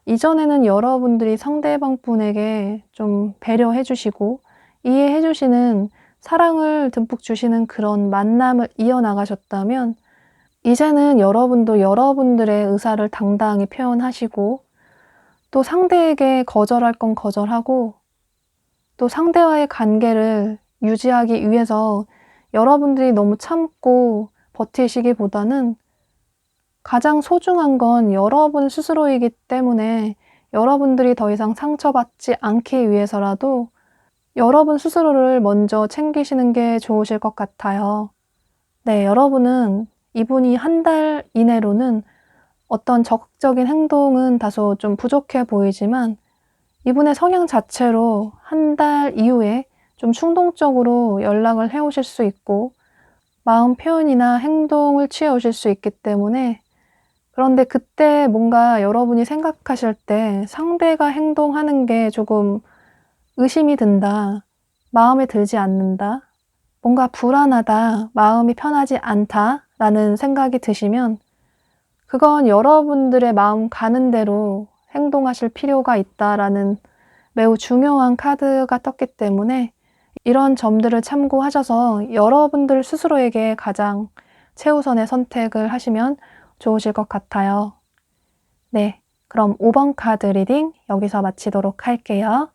이전에는 여러분들이 상대방 분에게 좀 배려해 주시고 이해해 주시는 사랑을 듬뿍 주시는 그런 만남을 이어나가셨다면 이제는 여러분도 여러분들의 의사를 당당히 표현하시고 또 상대에게 거절할 건 거절하고 또 상대와의 관계를 유지하기 위해서 여러분들이 너무 참고 버티시기보다는 가장 소중한 건 여러분 스스로이기 때문에 여러분들이 더 이상 상처받지 않기 위해서라도 여러분 스스로를 먼저 챙기시는 게 좋으실 것 같아요. 네, 여러분은 이분이 한 달 이내로는 어떤 적극적인 행동은 다소 좀 부족해 보이지만 이분의 성향 자체로 한 달 이후에 좀 충동적으로 연락을 해 오실 수 있고 마음 표현이나 행동을 취해 오실 수 있기 때문에 그런데 그때 뭔가 여러분이 생각하실 때 상대가 행동하는 게 조금 의심이 든다, 마음에 들지 않는다, 뭔가 불안하다, 마음이 편하지 않다라는 생각이 드시면 그건 여러분들의 마음 가는 대로 행동하실 필요가 있다라는 매우 중요한 카드가 떴기 때문에 이런 점들을 참고하셔서 여러분들 스스로에게 가장 최우선의 선택을 하시면 좋으실 것 같아요. 네, 그럼 5번 카드 리딩 여기서 마치도록 할게요.